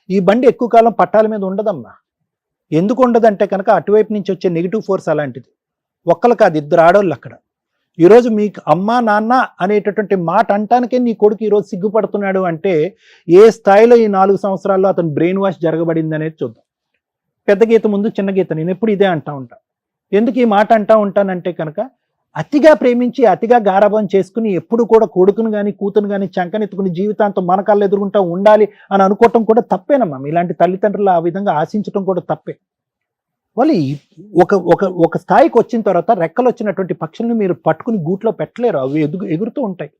ఈ బండి ఎక్కువ కాలం పట్టాల మీద ఉండదమ్మా. ఎందుకు ఉండదంటే కనుక అటువైపు నుంచి వచ్చే నెగిటివ్ ఫోర్స్ అలాంటిది. ఒక్కరు కాదు, 2 ఆడోళ్ళు అక్కడ. ఈరోజు మీకు అమ్మ నాన్న అనేటటువంటి మాట అంటానికే నీ కొడుకు ఈరోజు సిగ్గుపడుతున్నాడు అంటే ఏ స్థాయిలో ఈ 4 సంవత్సరాల్లో అతను బ్రెయిన్ వాష్ జరగబడింది అనేది చూద్దాం. పెద్ద గీత ముందు చిన్న గీత. నేను ఎప్పుడు ఇదే అంటా ఉంటా. ఎందుకు ఈ మాట అంటా ఉంటానంటే కనుక అతిగా ప్రేమించి అతిగా గారాబం చేసుకుని ఎప్పుడు కూడా కొడుకును కానీ కూతురు కానీ చంకనెత్తుకుని జీవితాంతం మన కళ్ళు ఎదుర్కొంటా ఉండాలి అని అనుకోవటం కూడా తప్పేనమ్మా. ఇలాంటి తల్లిదండ్రులు ఆ విధంగా ఆశించడం కూడా తప్పే. వాళ్ళు ఒక స్థాయికి వచ్చిన తర్వాత రెక్కలు వచ్చినటువంటి పక్షుల్ని మీరు పట్టుకుని గూట్లో పెట్టలేరు, అవి ఎగురుతూ ఉంటాయి.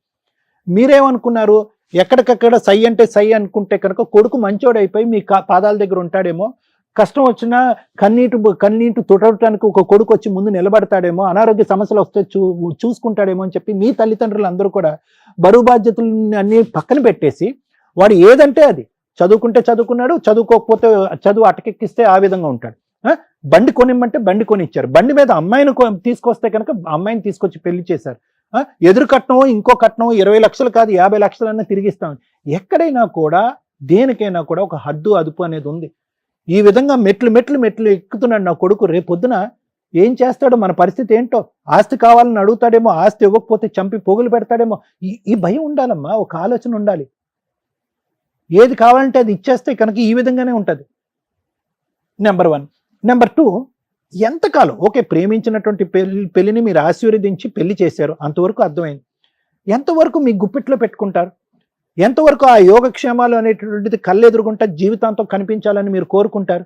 మీరేమనుకున్నారు? ఎక్కడికక్కడ సై అంటే సై అనుకుంటే కనుక కొడుకు మంచోడైపోయి మీ పాదాల దగ్గర ఉంటాడేమో, కష్టం వచ్చినా కన్నీటి తుడవటానికి ఒక కొడుకు వచ్చి ముందు నిలబడతాడేమో, అనారోగ్య సమస్యలు వస్తే చూసుకుంటాడేమో అని చెప్పి మీ తల్లిదండ్రులు అందరూ కూడా బరువు బాధ్యతలు అన్ని పక్కన పెట్టేసి వాడు ఏదంటే అది చదువుకుంటే చదువుకున్నాడు, చదువుకోకపోతే చదువు అటకెక్కిస్తే ఆ విధంగా ఉంటాడు. బండి కొనిమ్మంటే బండి కొనిచ్చారు. బండి మీద అమ్మాయిని తీసుకొస్తే కనుక అమ్మాయిని తీసుకొచ్చి పెళ్లి చేశారు. ఎదురు కట్నం ఇంకో కట్నం 20 లక్షలు కాదు 50 లక్షలన్నా తిరిగిస్తాం. ఎక్కడైనా కూడా దేనికైనా కూడా ఒక హద్దు అదుపు అనేది ఉంది. ఈ విధంగా మెట్లు ఎక్కుతున్నాడు నా కొడుకు. రేపొద్దున ఏం చేస్తాడో, మన పరిస్థితి ఏంటో, ఆస్తి కావాలని అడుగుతాడేమో, ఆస్తి ఇవ్వకపోతే చంపి పోగులు పెడతాడేమో. ఈ భయం ఉండాలమ్మా, ఒక ఆలోచన ఉండాలి. ఏది కావాలంటే అది ఇచ్చేస్తే కనుక ఈ విధంగానే ఉంటుంది. నెంబర్ 1. నెంబర్ 2, ఎంతకాలం ఓకే ప్రేమించినటువంటి పెళ్లిని మీరు ఆశీర్వదించి పెళ్లి చేశారు, అంతవరకు అర్థమైంది. ఎంతవరకు మీ గుప్పిట్లో పెట్టుకుంటారు? ఎంతవరకు ఆ యోగక్షేమాలు అనేటువంటిది కళ్ళెదురుగుంటా జీవితాంతం కనిపించాలని మీరు కోరుకుంటారు?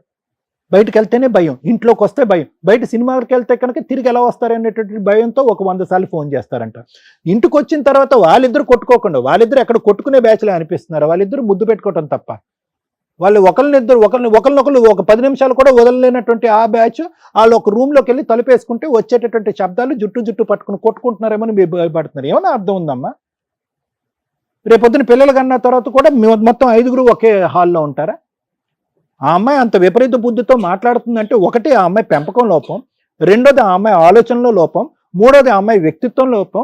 బయటకు వెళ్తేనే భయం, ఇంట్లోకి వస్తే భయం, బయట సినిమాకి వెళ్తే కనుక తిరిగి ఎలా వస్తారనేటువంటి భయంతో ఒక 100 సార్లు ఫోన్ చేస్తారంట. ఇంటికి వచ్చిన తర్వాత వాళ్ళిద్దరు కొట్టుకోకుండా, వాళ్ళిద్దరు ఎక్కడ కొట్టుకునే బ్యాచ్లే అనిపిస్తున్నారు, వాళ్ళిద్దరు ముద్దు పెట్టుకోవటం తప్ప. వాళ్ళు ఒకరినొకరు ఒక 10 నిమిషాలు కూడా వదలలేనటువంటి ఆ బ్యాచ్ వాళ్ళు ఒక రూమ్లోకి వెళ్ళి తలుపేసుకుంటే వచ్చేటటువంటి శబ్దాలు జుట్టు పట్టుకుని కొట్టుకుంటున్నారేమో మీరు భయపడుతున్నారు. ఏమైనా అర్థం ఉందమ్మా? రేపొద్దున పిల్లలు కన్నా తర్వాత కూడా మొత్తం 5గురు ఒకే హాల్లో ఉంటారా? ఆ అమ్మాయి అంత విపరీత బుద్ధితో మాట్లాడుతుందంటే ఒకటి ఆ అమ్మాయి పెంపకం లోపం, రెండోది ఆ అమ్మాయి ఆలోచనలో లోపం, మూడోది ఆ అమ్మాయి వ్యక్తిత్వం లోపం.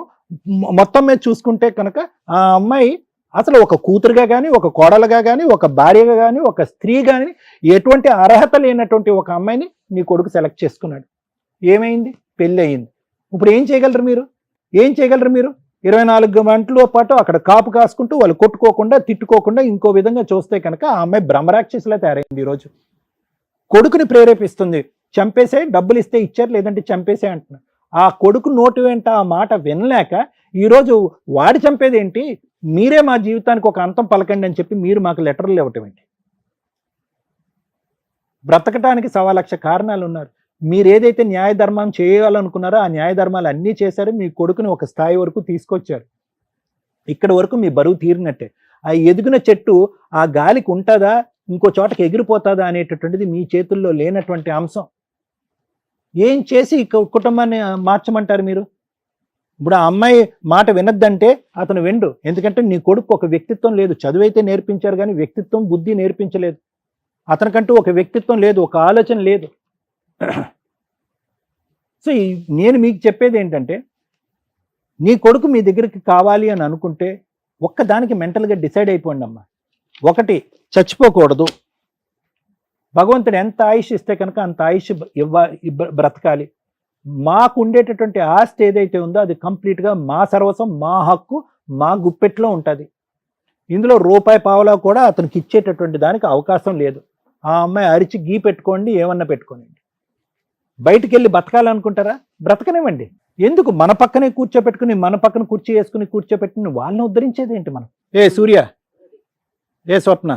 మొత్తం మీద చూసుకుంటే కనుక ఆ అమ్మాయి అసలు ఒక కూతురుగా కానీ, ఒక కోడలుగా కానీ, ఒక భార్యగా కానీ, ఒక స్త్రీ కానీ ఎటువంటి అర్హత లేనటువంటి ఒక అమ్మాయిని నీ కొడుకు సెలెక్ట్ చేసుకున్నాడు. ఏమైంది? పెళ్ళి అయ్యింది. ఇప్పుడు ఏం చేయగలరు మీరు? 24 గంటల పాటు అక్కడ కాపు కాసుకుంటూ వాళ్ళు కొట్టుకోకుండా తిట్టుకోకుండా ఇంకో విధంగా చూస్తే కనుక ఆ అమ్మాయి బ్రహ్మరాక్షసులా తయారైంది. ఈరోజు కొడుకుని ప్రేరేపిస్తుంది, చంపేసే, డబ్బులు ఇస్తే ఇచ్చారు లేదంటే చంపేసే అంటున్నారు. ఆ కొడుకు నోటి వెంట ఆ మాట వినలేక ఈరోజు వాడి చంపేది ఏంటి, మీరే మా జీవితానికి ఒక అంతం పలకండి అని చెప్పి మీరు మాకు లెటర్లు ఇవ్వటం ఏంటి? బ్రతకటానికి 1,00,000 కారణాలు ఉన్నారు. మీరు ఏదైతే న్యాయ ధర్మం చేయాలనుకున్నారో ఆ న్యాయ ధర్మాలు అన్నీ చేశారు. మీ కొడుకుని ఒక స్థాయి వరకు తీసుకొచ్చారు. ఇక్కడ వరకు మీ బరువు తీరినట్టే. ఆ ఎదిగిన చెట్టు ఆ గాలికి ఉంటుందా, ఇంకో చోటకి ఎగిరిపోతుందా అనేటటువంటిది మీ చేతుల్లో లేనటువంటి అంశం. ఏం చేసి కుటుంబాన్ని మార్చమంటారు మీరు? ఇప్పుడు ఆ అమ్మాయి మాట వినద్దంటే అతను వెండు. ఎందుకంటే నీ కొడుకు ఒక వ్యక్తిత్వం లేదు. చదువైతే నేర్పించారు కానీ వ్యక్తిత్వం, బుద్ధి నేర్పించలేదు. అతనికంటూ ఒక వ్యక్తిత్వం లేదు, ఒక ఆలోచన లేదు. సో నేను మీకు చెప్పేది ఏంటంటే, నీ కొడుకు మీ దగ్గరికి కావాలి అని అనుకుంటే ఒక్కదానికి మెంటల్గా డిసైడ్ అయిపోండి అమ్మా. ఒకటి, చచ్చిపోకూడదు. భగవంతుడు ఎంత ఆయుష్ ఇస్తే కనుక అంత ఆయుష్ బ్రతకాలి. మాకు ఉండేటటువంటి ఆస్తి ఏదైతే ఉందో అది కంప్లీట్గా మా సర్వస్వం, మా హక్కు, మా గుప్పెట్లో ఉంటుంది. ఇందులో రూపాయి పావలా కూడా అతనికి ఇచ్చేటటువంటి దానికి అవకాశం లేదు. ఆ అమ్మాయి అరిచి గీ పెట్టుకోండి, ఏమన్నా పెట్టుకోండి. బయటికి వెళ్ళి బతకాలనుకుంటారా? బ్రతకనివ్వండి. ఎందుకు మన పక్కనే కూర్చోపెట్టుకుని, మన పక్కన కుర్చీ వేసుకుని కూర్చోపెట్టుకుని వాళ్ళని ఉద్ధరించేది ఏంటి మనం? ఏ సూర్య, ఏ స్వప్న,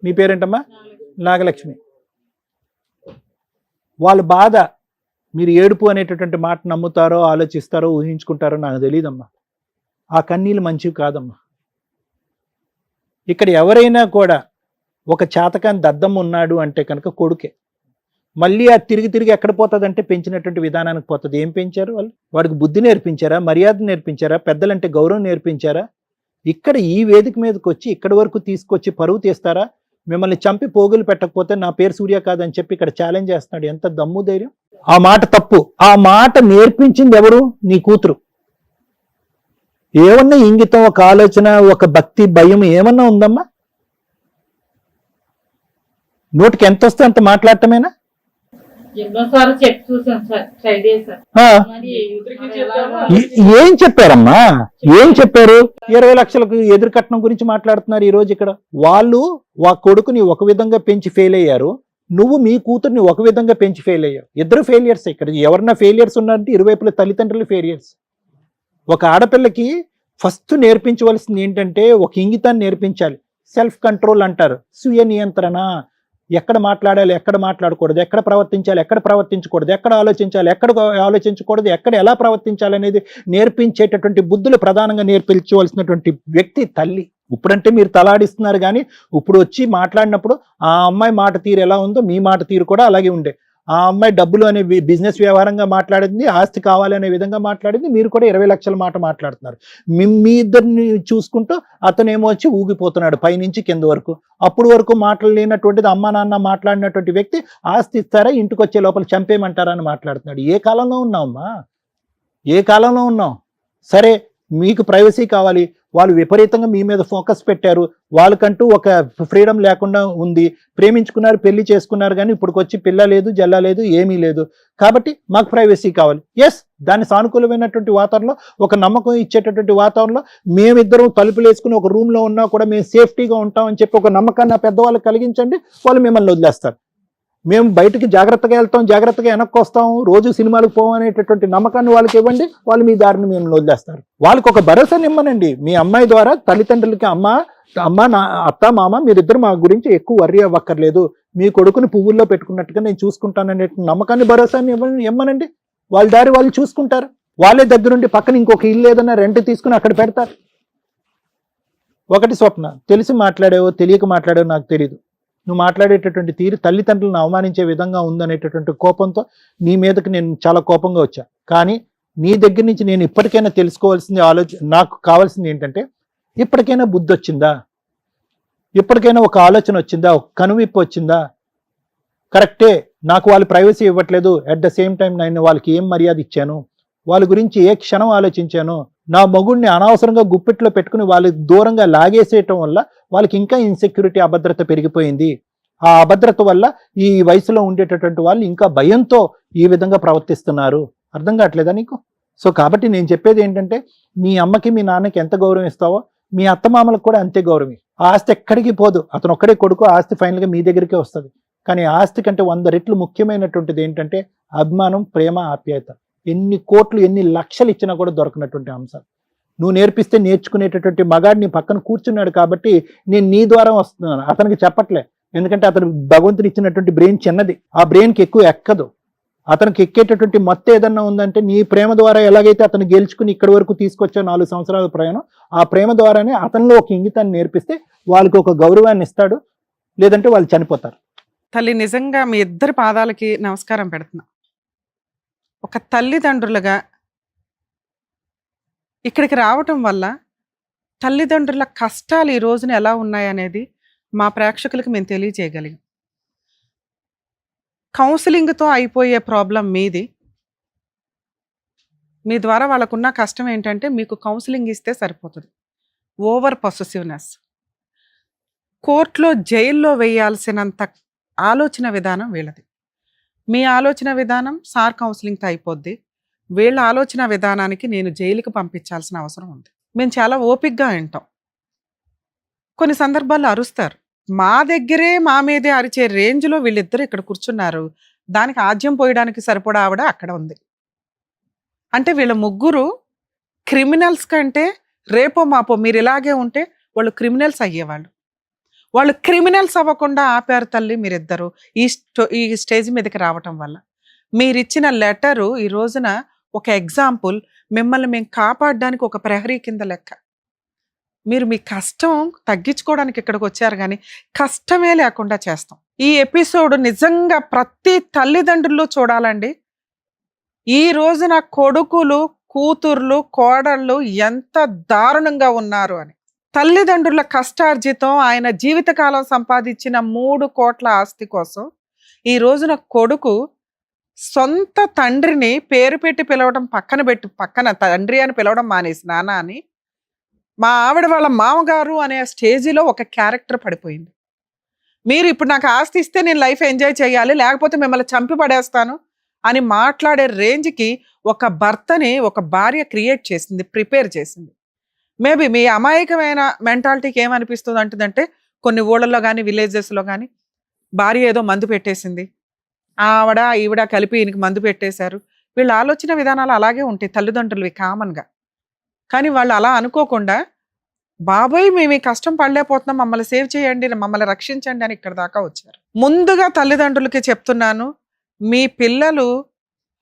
మీ పేరేంటమ్మా? నాగలక్ష్మి. వాళ్ళ బాధ మీరు ఏడుపు అనేటటువంటి మాట నమ్ముతారో, ఆలోచిస్తారో, ఊహించుకుంటారో నాకు తెలియదమ్మా. ఆ కన్నీళ్ళు మంచివి కాదమ్మా. ఇక్కడ ఎవరైనా కూడా ఒక చేతకాని దద్దం ఉన్నాడు అంటే కనుక కొడుకే. మళ్ళీ అది తిరిగి ఎక్కడ పోతుందంటే పెంచినటువంటి విధానానికి పోతుంది. ఏం పెంచారు వాళ్ళు? వాడికి బుద్ధి నేర్పించారా, మర్యాద నేర్పించారా, పెద్దలంటే గౌరవం నేర్పించారా? ఇక్కడ ఈ వేదిక మీదకి వచ్చి ఇక్కడి వరకు తీసుకొచ్చి పరువు తీస్తారా? మిమ్మల్ని చంపి పోగులు పెట్టకపోతే నా పేరు సూర్య కాదని చెప్పి ఇక్కడ ఛాలెంజ్ చేస్తున్నాడు. ఎంత దమ్ము ధైర్యం! ఆ మాట తప్పు. ఆ మాట నేర్పించింది ఎవరు? నీ కూతురు. ఏమన్నా ఇంగితం, ఒక ఆలోచన, ఒక భక్తి, భయం ఏమన్నా ఉందమ్మా? నోటికి ఎంత వస్తే అంత మాట్లాడటమేనా? ఏం చెప్పారమ్మా? ఏం చెప్పారు? 20 లక్షలకు ఎదురు కట్నం గురించి మాట్లాడుతున్నారు ఈ రోజు ఇక్కడ. వాళ్ళు కొడుకుని ఒక విధంగా పెంచి ఫెయిల్ అయ్యారు, నువ్వు మీ కూతుర్ని ఒక విధంగా పెంచి ఫెయిల్ అయ్యావు. ఇద్దరు ఫెయిలియర్స్. ఇక్కడ ఎవరన్నా ఫెయిలియర్స్ ఉన్నారంటే ఇరువైపుల తల్లిదండ్రులు ఫెయిలియర్స్. ఒక ఆడపిల్లకి ఫస్ట్ నేర్పించవలసింది ఏంటంటే ఒక ఇంగితాన్ని నేర్పించాలి. సెల్ఫ్ కంట్రోల్ అంటారు, స్వీయ నియంత్రణ. ఎక్కడ మాట్లాడాలి, ఎక్కడ మాట్లాడకూడదు, ఎక్కడ ప్రవర్తించాలి, ఎక్కడ ప్రవర్తించకూడదు, ఎక్కడ ఆలోచించాలి, ఎక్కడ ఆలోచించకూడదు, ఎక్కడ ఎలా ప్రవర్తించాలి అనేది నేర్పించేటటువంటి బుద్ధులు ప్రధానంగా నేర్పించవలసినటువంటి వ్యక్తి తల్లి. ఇప్పుడంటే మీరు తలాడిస్తున్నారు కానీ ఇప్పుడు వచ్చి మాట్లాడినప్పుడు ఆ అమ్మాయి మాట తీరు ఎలా ఉందో మీ మాట తీరు కూడా అలాగే ఉండే. ఆ అమ్మాయి డబ్బులు అనే బిజినెస్ వ్యవహారంగా మాట్లాడింది, ఆస్తి కావాలి అనే విధంగా మాట్లాడింది. మీరు కూడా 20 లక్షల మాట మాట్లాడుతున్నారు. మీ ఇద్దరిని చూసుకుంటూ అతనేమో వచ్చి ఊగిపోతున్నాడు పైనుంచి కింద వరకు. అప్పుడు వరకు మాట్లాడలేనటువంటిది అమ్మా నాన్న మాట్లాడినటువంటి వ్యక్తి ఆస్తి ఇస్తారా, ఇంటికి వచ్చే లోపల చంపేయమంటారా అని మాట్లాడుతున్నాడు. ఏ కాలంలో ఉన్నావమ్మా? ఏ కాలంలో ఉన్నావు? సరే, మీకు ప్రైవసీ కావాలి, వాళ్ళు విపరీతంగా మీ మీద ఫోకస్ పెట్టారు, వాళ్ళకంటూ ఒక ఫ్రీడమ్ లేకుండా ఉంది, ప్రేమించుకున్నారు, పెళ్లి చేసుకున్నారు, కానీ ఇప్పుడుకొచ్చి పిల్ల లేదు, జల్ల లేదు, ఏమీ లేదు, కాబట్టి మాకు ప్రైవసీ కావాలి. ఎస్, దాని సానుకూలమైనటువంటి వాతావరణంలో, ఒక నమ్మకం ఇచ్చేటటువంటి వాతావరణంలో మేమిద్దరం తలుపులు వేసుకుని ఒక రూమ్లో ఉన్నా కూడా మేము సేఫ్టీగా ఉంటామని చెప్పి ఒక నమ్మకాన్ని పెద్దవాళ్ళు కలిగించండి, వాళ్ళు మిమ్మల్ని వదిలేస్తారు. మేము బయటికి జాగ్రత్తగా వెళ్తాం, జాగ్రత్తగా వెనక్కి వస్తాం, రోజు సినిమాలకు పోవం అనేటటువంటి నమ్మకాన్ని వాళ్ళకి ఇవ్వండి, వాళ్ళు మీ దారిని మేము వదిలేస్తారు. వాళ్ళకి ఒక భరోసాని ఇమ్మనండి. మీ అమ్మాయి ద్వారా తల్లిదండ్రులకి అమ్మ నా అత్త మామ మీరిద్దరు మా గురించి ఎక్కువ వర్రీ అవ్వక్కర్లేదు, మీ కొడుకుని పువ్వుల్లో పెట్టుకున్నట్టుగా నేను చూసుకుంటాననే నమ్మకాన్ని భరోసాని ఇమ్మనండి. వాళ్ళ దారి వాళ్ళు చూసుకుంటారు. వాళ్ళే దగ్గరుండి పక్కన ఇంకొక ఇల్లు ఏదైనా రెంట్ తీసుకుని అక్కడ పెడతారు. ఒకటి స్వప్న, తెలిసి మాట్లాడేవో తెలియక మాట్లాడేవో నాకు తెలియదు, నువ్వు మాట్లాడేటటువంటి తీరు తల్లిదండ్రులను అవమానించే విధంగా ఉందనేటటువంటి కోపంతో నీ మీదకి నేను చాలా కోపంగా వచ్చా. కానీ నీ దగ్గర నుంచి నేను ఇప్పటికైనా తెలుసుకోవాల్సింది, నాకు కావాల్సింది ఏంటంటే, ఇప్పటికైనా బుద్ధి వచ్చిందా, ఇప్పటికైనా ఒక ఆలోచన వచ్చిందా, ఒక కనువిప్పు వచ్చిందా? కరెక్టే, నాకు వాళ్ళు ప్రైవసీ ఇవ్వట్లేదు, అట్ ద సేమ్ టైం నేను వాళ్ళకి ఏం మర్యాద ఇచ్చాను, వాళ్ళ గురించి ఏ క్షణం ఆలోచించాను, నా మగుడిని అనవసరంగా గుప్పిట్లో పెట్టుకుని వాళ్ళకి దూరంగా లాగేసేయటం వల్ల వాళ్ళకి ఇంకా ఇన్సెక్యూరిటీ, అభద్రత పెరిగిపోయింది. ఆ అభద్రత వల్ల ఈ వయసులో ఉండేటటువంటి వాళ్ళు ఇంకా భయంతో ఈ విధంగా ప్రవర్తిస్తున్నారు. అర్థం కావట్లేదా నీకు? సో కాబట్టి నేను చెప్పేది ఏంటంటే, మీ అమ్మకి మీ నాన్నకి ఎంత గౌరవం ఇస్తావో మీ అత్తమామలకు కూడా అంతే గౌరవం. ఆ ఆస్తి ఎక్కడికి పోదు, అతను ఒక్కడే కొడుకు, ఆస్తి ఫైనల్గా మీ దగ్గరికే వస్తుంది. కానీ ఆస్తి కంటే 100 రెట్లు ముఖ్యమైనటువంటిది ఏంటంటే అభిమానం, ప్రేమ, ఆప్యాయత. ఎన్ని కోట్లు ఎన్ని లక్షలు ఇచ్చినా కూడా దొరకనటువంటి అంశాలు నువ్వు నేర్పిస్తే నేర్చుకునేటటువంటి మగాడిని పక్కన కూర్చున్నాడు కాబట్టి నేను నీ ద్వారా వస్తున్నాను, అతనికి చెప్పట్లే. ఎందుకంటే అతను భగవంతుడు ఇచ్చినటువంటి బ్రెయిన్ చిన్నది, ఆ బ్రెయిన్కి ఎక్కువ ఎక్కదు. అతనికి ఎక్కేటటువంటి మొత్తం ఏదన్నా ఉందంటే నీ ప్రేమ ద్వారా ఎలాగైతే అతను గెలుచుకుని ఇక్కడి వరకు తీసుకొచ్చా 4 సంవత్సరాల ప్రయాణం, ఆ ప్రేమ ద్వారానే అతనిలో ఒక ఇంగితాన్ని నేర్పిస్తే వాళ్ళకి ఒక గౌరవాన్ని ఇస్తాడు, లేదంటే వాళ్ళు చనిపోతారు. తల్లి, నిజంగా మీ ఇద్దరి పాదాలకి నమస్కారం పెడుతున్నా. ఒక తల్లిదండ్రులుగా ఇక్కడికి రావటం వల్ల తల్లిదండ్రుల కష్టాలు ఈ రోజున ఎలా ఉన్నాయనేది మా ప్రేక్షకులకు మేము తెలియజేయగలిగాం. కౌన్సిలింగ్తో అయిపోయే ప్రాబ్లం మీది. మీ ద్వారా వాళ్ళకున్న కష్టం ఏంటంటే మీకు కౌన్సిలింగ్ ఇస్తే సరిపోతుంది. ఓవర్ పొసెసివ్నెస్, కోర్టులో జైల్లో వేయాల్సినంత ఆలోచన విధానం వీళ్ళది. మీ ఆలోచన విధానం సార్ కౌన్సిలింగ్తో అయిపోద్ది, వీళ్ళ ఆలోచన విధానానికి నేను జైలుకి పంపించాల్సిన అవసరం ఉంది. మేము చాలా ఓపికగా వింటాం, కొన్ని సందర్భాల్లో అరుస్తారు. మా దగ్గరే మా మీదే అరిచే రేంజ్లో వీళ్ళిద్దరు ఇక్కడ కూర్చున్నారు. దానికి ఆజ్యం పోయడానికి సరిపడా ఆవిడ అక్కడ ఉంది. అంటే వీళ్ళ ముగ్గురు క్రిమినల్స్ కంటే రేపో మాపో మీరు ఇలాగే ఉంటే వాళ్ళు క్రిమినల్స్ అయ్యేవాళ్ళు. వాళ్ళు క్రిమినల్స్ అవ్వకుండా ఆపారు తల్లి మీరిద్దరు ఈ స్టేజ్ మీదకి రావటం వల్ల. మీరిచ్చిన లెటరు ఈ రోజున ఒక ఎగ్జాంపుల్. మిమ్మల్ని మేము కాపాడడానికి ఒక ప్రహరీ కింద లెక్క. మీరు మీ కష్టం తగ్గించుకోవడానికి ఇక్కడికి వచ్చారు, కానీ కష్టమే లేకుండా చేస్తాం. ఈ ఎపిసోడ్ నిజంగా ప్రతి తల్లిదండ్రులు చూడాలండి. ఈ రోజున కొడుకులు, కూతుర్లు, కోడళ్ళు ఎంత దారుణంగా ఉన్నారు అని. తల్లిదండ్రుల కష్టార్జితం, ఆయన జీవితకాలం సంపాదించిన 3 కోట్ల ఆస్తి కోసం ఈ రోజున కొడుకు సొంత తండ్రిని పేరు పెట్టి పిలవడం పక్కన తండ్రి అని పిలవడం మానేసి నాన్న అని, మా ఆవిడ వాళ్ళ మామగారు అనే స్టేజిలో ఒక క్యారెక్టర్ పడిపోయింది. మీరు ఇప్పుడు నాకు ఆస్తి ఇస్తే నేను లైఫ్ ఎంజాయ్ చేయాలి, లేకపోతే మిమ్మల్ని చంపి పడేస్తాను అని మాట్లాడే రేంజ్కి ఒక భర్తని ఒక భార్య క్రియేట్ చేసింది, ప్రిపేర్ చేసింది. మేబీ మీ అమాయకమైన మెంటాలిటీకి ఏమనిపిస్తుంది అంటుందంటే, కొన్ని ఊళ్ళల్లో కానీ విలేజెస్లో కానీ భార్య ఏదో మందు పెట్టేసింది, ఆవిడ ఈవిడ కలిపి ఈయనకి మందు పెట్టేశారు. వీళ్ళ ఆలోచన విధానాలు అలాగే ఉంటాయి తల్లిదండ్రులవి కామన్గా. కానీ వాళ్ళు అలా అనుకోకుండా, బాబాయ్ మేము ఈ కష్టం పడలేకపోతున్నాం, మమ్మల్ని సేవ్ చేయండి, మమ్మల్ని రక్షించండి అని ఇక్కడ దాకా వచ్చారు. ముందుగా తల్లిదండ్రులకి చెప్తున్నాను, మీ పిల్లలు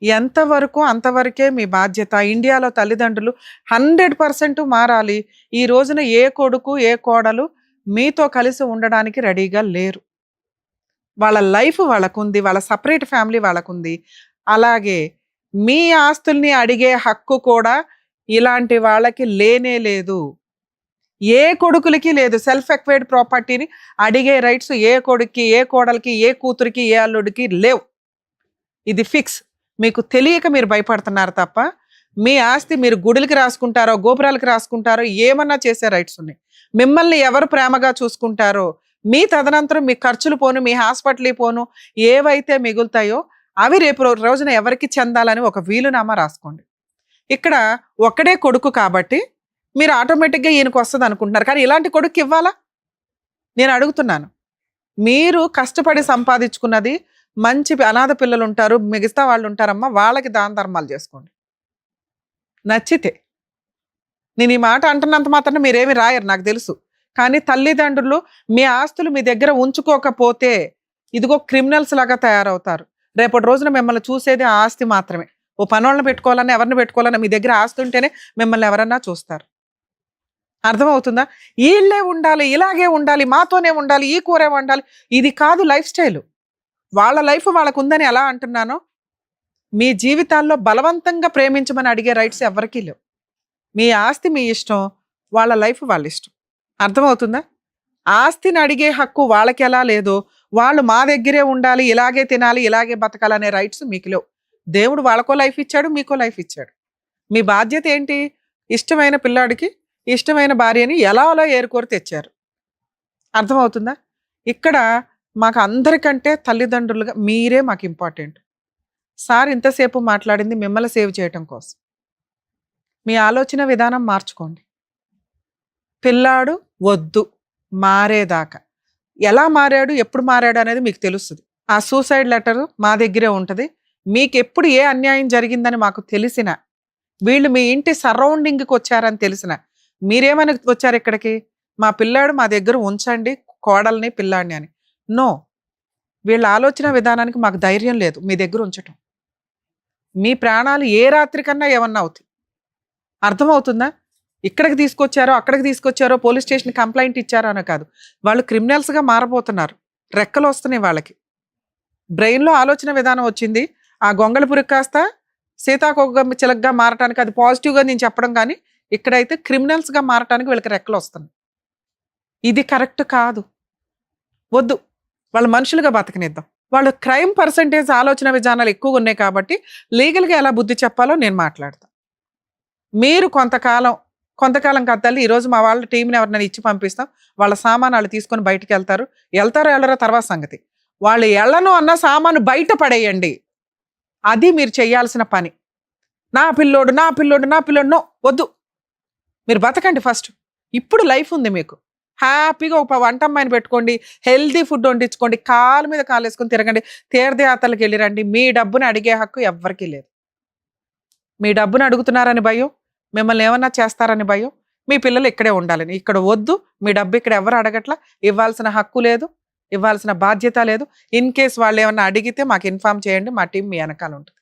ఎంతవరకు అంతవరకే మీ బాధ్యత. ఇండియాలో తల్లిదండ్రులు 100% మారాలి. ఈ రోజున ఏ కొడుకు ఏ కోడలు మీతో కలిసి ఉండడానికి రెడీగా లేరు. వాళ్ళ లైఫ్ వాళ్ళకుంది, వాళ్ళ సపరేట్ ఫ్యామిలీ వాళ్ళకుంది. అలాగే మీ ఆస్తుల్ని అడిగే హక్కు కూడా ఇలాంటి వాళ్ళకి లేనే లేదు. ఏ కొడుకులకి లేదు. సెల్ఫ్ ఎక్వైర్డ్ ప్రాపర్టీని అడిగే రైట్స్ ఏ కొడుక్కి, ఏ కోడలికి, ఏ కూతురికి, ఏ అల్లుడికి లేవు. ఇది ఫిక్స్. మీకు తెలియక మీరు భయపడుతున్నారు తప్ప, మీ ఆస్తి మీరు గుడులకి రాసుకుంటారో, గోపురాలకి రాసుకుంటారో, ఏమన్నా చేసే రైట్స్ ఉన్నాయి. మిమ్మల్ని ఎవరు ప్రేమగా చూసుకుంటారో, మీ తదనంతరం మీ ఖర్చులు పోను, మీ హాస్పిటల్ పోను, ఏవైతే మిగులుతాయో అవి రేపు రోజున ఎవరికి చెందాలని ఒక వీలునామా రాసుకోండి. ఇక్కడ ఒక్కడే కొడుకు కాబట్టి మీరు ఆటోమేటిక్గా ఈయనకు వస్తుంది అనుకుంటున్నారు. కానీ ఇలాంటి కొడుకు ఇవ్వాలా? నేను అడుగుతున్నాను. మీరు కష్టపడి సంపాదించుకున్నది మంచి అనాథ పిల్లలు ఉంటారు, మిగతా వాళ్ళు ఉంటారమ్మా, వాళ్ళకి దాన ధర్మాలు చేసుకోండి నచ్చితే. నేను ఈ మాట అంటున్నంత మాత్రం మీరేమి రాయరు నాకు తెలుసు, కానీ తల్లిదండ్రులు మీ ఆస్తులు మీ దగ్గర ఉంచుకోకపోతే ఇదిగో క్రిమినల్స్ లాగా తయారవుతారు. రేపటి రోజున మిమ్మల్ని చూసేది ఆ ఆస్తి మాత్రమే. ఓ పనోళ్ళని పెట్టుకోవాలన్నా ఎవరిని పెట్టుకోవాలన్నా మీ దగ్గర ఆస్తి ఉంటేనే మిమ్మల్ని ఎవరన్నా చూస్తారు. అర్థమవుతుందా? వీళ్ళే ఉండాలి, ఇలాగే ఉండాలి, మాతోనే ఉండాలి, ఈ కూరే ఉండాలి, ఇది కాదు లైఫ్ స్టైల్. వాళ్ళ లైఫ్ వాళ్ళకు ఉందని ఎలా అంటున్నానో, మీ జీవితాల్లో బలవంతంగా ప్రేమించమని అడిగే రైట్స్ ఎవరికీ లేవు. మీ ఆస్తి మీ ఇష్టం, వాళ్ళ లైఫ్ వాళ్ళ ఇష్టం. అర్థమవుతుందా? ఆస్తిని అడిగే హక్కు వాళ్ళకి ఎలా లేదో, వాళ్ళు మా దగ్గరే ఉండాలి, ఇలాగే తినాలి, ఇలాగే బతకాలనే రైట్స్ మీకు లేవు. దేవుడు వాళ్ళకో లైఫ్ ఇచ్చాడు, మీకో లైఫ్ ఇచ్చాడు. మీ బాధ్యత ఏంటి? ఇష్టమైన పిల్లాడికి ఇష్టమైన భార్యని ఎలా అలా ఏరుకోరు తెచ్చారు. అర్థమవుతుందా? ఇక్కడ మాకు అందరికంటే తల్లిదండ్రులుగా మీరే మాకు ఇంపార్టెంట్. సార్ ఇంతసేపు మాట్లాడింది మిమ్మల్ని సేవ్ చేయటం కోసం. మీ ఆలోచన విధానం మార్చుకోండి. పిల్లాడు వద్దు మారేదాకా, ఎలా మారాడు, ఎప్పుడు మారాడు అనేది మీకు తెలుస్తుంది. ఆ సూసైడ్ లెటర్ మా దగ్గరే ఉంటుంది. మీకు ఎప్పుడు ఏ అన్యాయం జరిగిందని మాకు తెలిసిన, వీళ్ళు మీ ఇంటి సరౌండింగ్కి వచ్చారని తెలిసిన, మీరేమని వచ్చారు ఇక్కడికి? మా పిల్లాడు మా దగ్గర ఉంచండి, కోడల్ని పిల్లాడిని అని. నో, వీళ్ళ ఆలోచన విధానానికి మాకు ధైర్యం లేదు మీ దగ్గర ఉంచటం. మీ ప్రాణాలు ఏ రాత్రి కన్నా ఏమన్నా అవుతాయి. అర్థమవుతుందా? ఇక్కడికి తీసుకొచ్చారో అక్కడికి తీసుకొచ్చారో పోలీస్ స్టేషన్ కంప్లైంట్ ఇచ్చారో అనో కాదు, వాళ్ళు క్రిమినల్స్గా మారబోతున్నారు. రెక్కలు వస్తున్నాయి వాళ్ళకి. బ్రెయిన్లో ఆలోచన విధానం వచ్చింది. ఆ గొంగళి పురుగు కాస్త సీతాకోక చిలకగా మారటానికి అది పాజిటివ్గా నేను చెప్పడం, కానీ ఇక్కడైతే క్రిమినల్స్గా మారటానికి వీళ్ళకి రెక్కలు వస్తున్నాయి. ఇది కరెక్ట్ కాదు, వద్దు. వాళ్ళు మనుషులుగా బతకనిద్దాం. వాళ్ళు క్రైమ్ పర్సంటేజ్ ఆలోచన విధానాలు ఎక్కువగా ఉన్నాయి కాబట్టి లీగల్గా ఎలా బుద్ధి చెప్పాలో నేను మాట్లాడతాను. మీరు కొంతకాలం కాదు తల్లి, ఈరోజు మా వాళ్ళ టీంని ఎవరినైనా ఇచ్చి పంపిస్తాం, వాళ్ళ సామాను వాళ్ళు తీసుకొని బయటకు వెళ్తారో వెళ్ళరో తర్వాత సంగతి. వాళ్ళు ఎళ్ళను అన్న సామాను బయట పడేయండి. అది మీరు చేయాల్సిన పని. నా పిల్లోడు నో, వద్దు. మీరు బతకండి ఫస్ట్. ఇప్పుడు లైఫ్ ఉంది మీకు. హ్యాపీగా ఒక వంట అమ్మాయిని పెట్టుకోండి, హెల్దీ ఫుడ్ వండించుకోండి, కాలు మీద కాలు వేసుకొని తిరగండి, తీర్థయాత్రలకు వెళ్ళి రండి. మీ డబ్బుని అడిగే హక్కు ఎవ్వరికీ లేదు. మీ డబ్బును అడుగుతున్నారని భయం, మిమ్మల్ని ఏమన్నా చేస్తారని భయం, మీ పిల్లలు ఇక్కడే ఉండాలని. ఇక్కడ వద్దు. మీ డబ్బు ఇక్కడ ఎవరు అడగట్లా, ఇవ్వాల్సిన హక్కు లేదు, ఇవ్వాల్సిన బాధ్యత లేదు. ఇన్ కేస్ వాళ్ళు ఏమన్నా అడిగితే మాకు ఇన్ఫార్మ్ చేయండి, మా టీం మీ వెనకాల ఉంటుంది.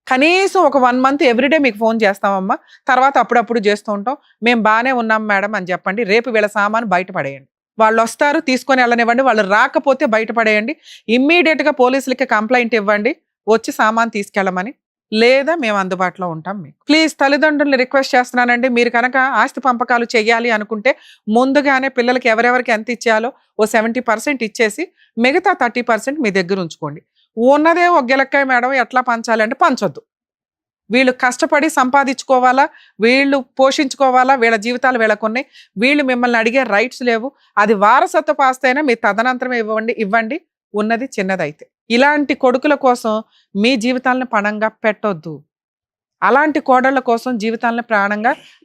కనీసం ఒక 1 month ఎవ్రీడే మీకు ఫోన్ చేస్తామమ్మా, తర్వాత అప్పుడప్పుడు చేస్తూ ఉంటాం, మేము బాగానే ఉన్నాం మేడం అని చెప్పండి. రేపు వీళ్ళ సామాను బయటపడేయండి. వాళ్ళు వస్తారు, తీసుకొని వెళ్ళనివ్వండి. వాళ్ళు రాకపోతే బయటపడేయండి. ఇమ్మీడియట్గా పోలీసులకి కంప్లైంట్ ఇవ్వండి, వచ్చి సామాను తీసుకెళ్ళమని. లేదా మేము అందుబాటులో ఉంటాం మీకు. ప్లీజ్ తల్లిదండ్రుల్ని రిక్వెస్ట్ చేస్తున్నానండి, మీరు కనుక ఆస్తి పంపకాలు చేయాలి అనుకుంటే ముందుగానే పిల్లలకి ఎవరెవరికి ఎంత ఇచ్చేయాలో ఓ 70% ఇచ్చేసి మిగతా 30% మీ దగ్గర ఉంచుకోండి. ఉన్నదే ఒక గిలక్కాయ మేడం ఎట్లా పంచాలంటే పంచొద్దు. వీళ్ళు కష్టపడి సంపాదించుకోవాలా, వీళ్ళు పోషించుకోవాలా, వీళ్ళ జీవితాలు వీళ్ళకున్నాయి. వీళ్ళు మిమ్మల్ని అడిగే రైట్స్ లేవు. అది వారసత్వ ఆస్తి అయినా మీ తదనంతరం ఇవ్వండి, ఉన్నది చిన్నదైతే. ఇలాంటి కొడుకుల కోసం మీ జీవితాలను పణంగా పెట్టొద్దు. అలాంటి కోడళ్ళ కోసం జీవితాలను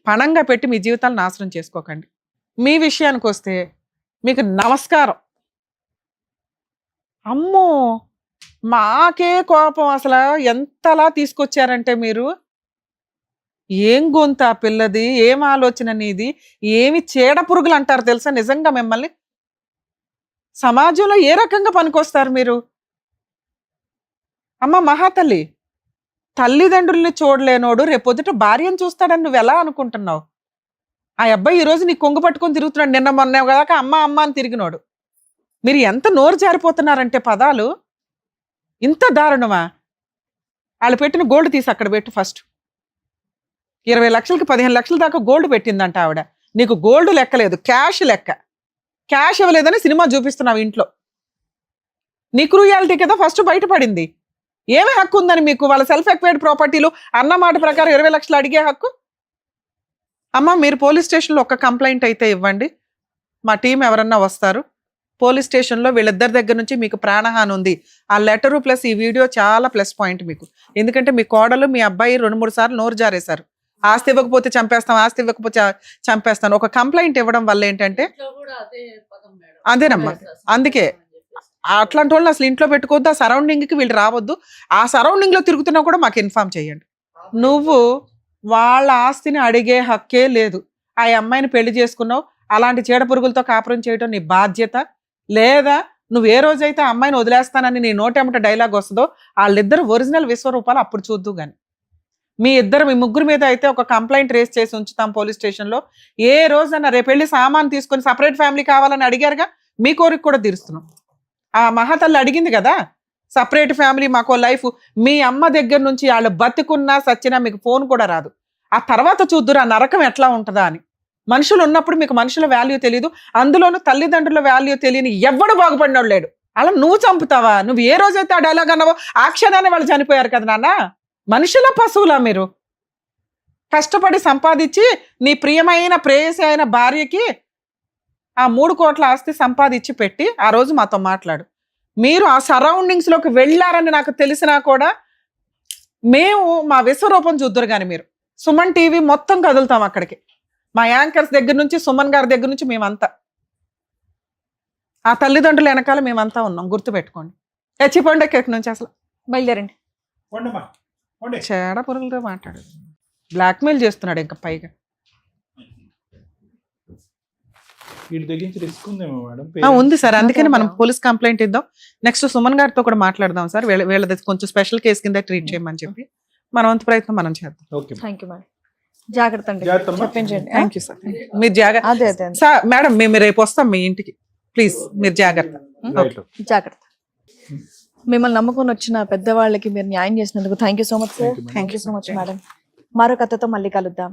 పణంగా పెట్టి మీ జీవితాలను నాశనం చేసుకోకండి. మీ విషయానికి వస్తే మీకు నమస్కారం. అమ్మో, మాకే కోపం. అసలు ఎంతలా తీసుకొచ్చారంటే మీరు, ఏం గొంత పిల్లది, ఏం ఆలోచన నీది, ఏమి చీడ పురుగులు అంటారు తెలుసా నిజంగా మిమ్మల్ని. సమాజంలో ఏ రకంగా పనికొస్తారు మీరు? అమ్మ మహాతల్లి, తల్లిదండ్రుల్ని చూడలేనోడు రేపొద్దుట భార్యను చూస్తాడని నువ్వు ఎలా అనుకుంటున్నావు? ఆ అబ్బాయి ఈరోజు నీ కొంగు పట్టుకొని తిరుగుతున్నాడు, నిన్న మొన్న కదా అమ్మ అని తిరిగినోడు. మీరు ఎంత నోరు జారిపోతున్నారంటే పదాలు, ఇంత దారుణమా? వాళ్ళు పెట్టిన గోల్డ్ తీసి అక్కడ పెట్టు ఫస్ట్. 20 లక్షలకి 15 లక్షల దాకా గోల్డ్ పెట్టిందంట ఆవిడ. నీకు గోల్డ్ లెక్కలేదు, క్యాష్ లెక్క. క్యాష్ ఇవ్వలేదని సినిమా చూపిస్తున్నావు ఇంట్లో. నీ క్రూయాలిటీ కదా ఫస్ట్ బయటపడింది. ఏమి హక్కు ఉందని మీకు? వాళ్ళ సెల్ఫ్ ఎక్వైర్డ్ ప్రాపర్టీలు అన్న మాట ప్రకారం 20 లక్షలు అడిగే హక్కు. అమ్మ, మీరు పోలీస్ స్టేషన్లో ఒక కంప్లైంట్ అయితే ఇవ్వండి, మా టీం ఎవరన్నా వస్తారు. పోలీస్ స్టేషన్లో వీళ్ళిద్దరి దగ్గర నుంచి మీకు ప్రాణహాని ఉంది. ఆ లెటరు ప్లస్ ఈ వీడియో చాలా ప్లస్ పాయింట్ మీకు. ఎందుకంటే మీ కోడలు మీ అబ్బాయి 2-3 సార్లు నోరు జారేశారు. ఆస్తి ఇవ్వకపోతే చంపేస్తాం, ఆస్తి ఇవ్వకపోతే చంపేస్తాను. ఒక కంప్లైంట్ ఇవ్వడం వల్ల ఏంటంటే అదేనమ్మా, అట్లాంటి వాళ్ళని అసలు ఇంట్లో పెట్టుకోవద్దు, ఆ సరౌండింగ్ కి వీళ్ళు రావద్దు. ఆ సరౌండింగ్ లో తిరుగుతున్నా కూడా మాకు ఇన్ఫార్మ్ చేయండి. నువ్వు వాళ్ళ ఆస్తిని అడిగే హక్కే లేదు. ఆ అమ్మాయిని పెళ్లి చేసుకున్నావు, అలాంటి చీడ పురుగులతో కాపురం చేయడం నీ బాధ్యత లేదా? నువ్వు ఏ రోజైతే ఆ అమ్మాయిని వదిలేస్తానని నీ నోటెమట డైలాగ్ వస్తుందో వాళ్ళిద్దరు ఒరిజినల్ విశ్వరూపాలు అప్పుడు చూద్దు గాని. మీ ముగ్గురు మీద అయితే ఒక కంప్లైంట్ రేస్ చేసి ఉంచుతాం పోలీస్ స్టేషన్ లో. ఏ రోజన్నా రేపు వెళ్ళి సామాన్ తీసుకొని సపరేట్ ఫ్యామిలీ కావాలని అడిగారుగా, మీ కోరిక కూడా తీరుస్తున్నాం. ఆ మహాతల్లి అడిగింది కదా సపరేట్ ఫ్యామిలీ మాకో లైఫ్. మీ అమ్మ దగ్గర నుంచి వాళ్ళు బతికున్నా సచ్చినా మీకు ఫోన్ కూడా రాదు. ఆ తర్వాత చూద్దురు ఆ నరకం ఎట్లా ఉంటుందా అని. మనుషులు ఉన్నప్పుడు మీకు మనుషుల వాల్యూ తెలియదు, అందులోనూ తల్లిదండ్రుల వాల్యూ తెలియని ఎవడు బాగుపడినోడు లేడు. అలా నువ్వు చంపుతావా? నువ్వు ఏ రోజైతే ఆ డైలాగ్ అన్నావో ఆ క్షణాన్ని వాళ్ళు చనిపోయారు కదా నాన్న. మనుషుల పశువులా మీరు? కష్టపడి సంపాదించి నీ ప్రియమైన ప్రేయసి అయిన భార్యకి ఆ 3 కోట్ల ఆస్తి సంపాదించి పెట్టి ఆ రోజు మాతో మాట్లాడు. మీరు ఆ సరౌండింగ్స్ లోకి వెళ్ళారని నాకు తెలిసినా కూడా మేము మా విశ్వరూపం చూద్దరు కానీ మీరు సుమన్ టీవీ మొత్తం కదులుతాం అక్కడికి. మా యాంకర్స్ దగ్గర నుంచి సుమన్ గారి దగ్గర నుంచి మేమంతా ఆ తల్లిదండ్రుల వెనకాల మేమంతా ఉన్నాం, గుర్తుపెట్టుకోండి. చచ్చిపోండి ఎక్కడి నుంచి అసలు బయలుదేరండి. చేడ పురుగులతో మాట్లాడు, బ్లాక్మెయిల్ చేస్తున్నాడు ఇంకా పైగా. ఉంది సార్, అందుకని మనం పోలీస్ కంప్లైంట్ ఇద్దాం. నెక్స్ట్ సుమన్ గారితో కూడా మాట్లాడదాం సార్, వీళ్ళది కొంచెం స్పెషల్ కేసు కింద ట్రీట్ చేయమని చెప్పి మన వంతు ప్రయత్నం మనం చేద్దాం. Thank you madam. జాగ్రత్త అండి, చెప్పించండి. Thank you sir. మీరు జాగ్రత్త. అదే అదే సార్ మేడం మేము రేపు వస్తాం మీ ఇంటికి, ప్లీజ్ మీరు జాగ్రత్త. జాగ్రత్త. మిమ్మల్ని నమ్ముకొని వచ్చిన పెద్దవాళ్ళకి మీరు న్యాయం చేసినందుకు thank you so much sir. Thank you so much madam. మరో కథతో మళ్ళీ కలుద్దాం.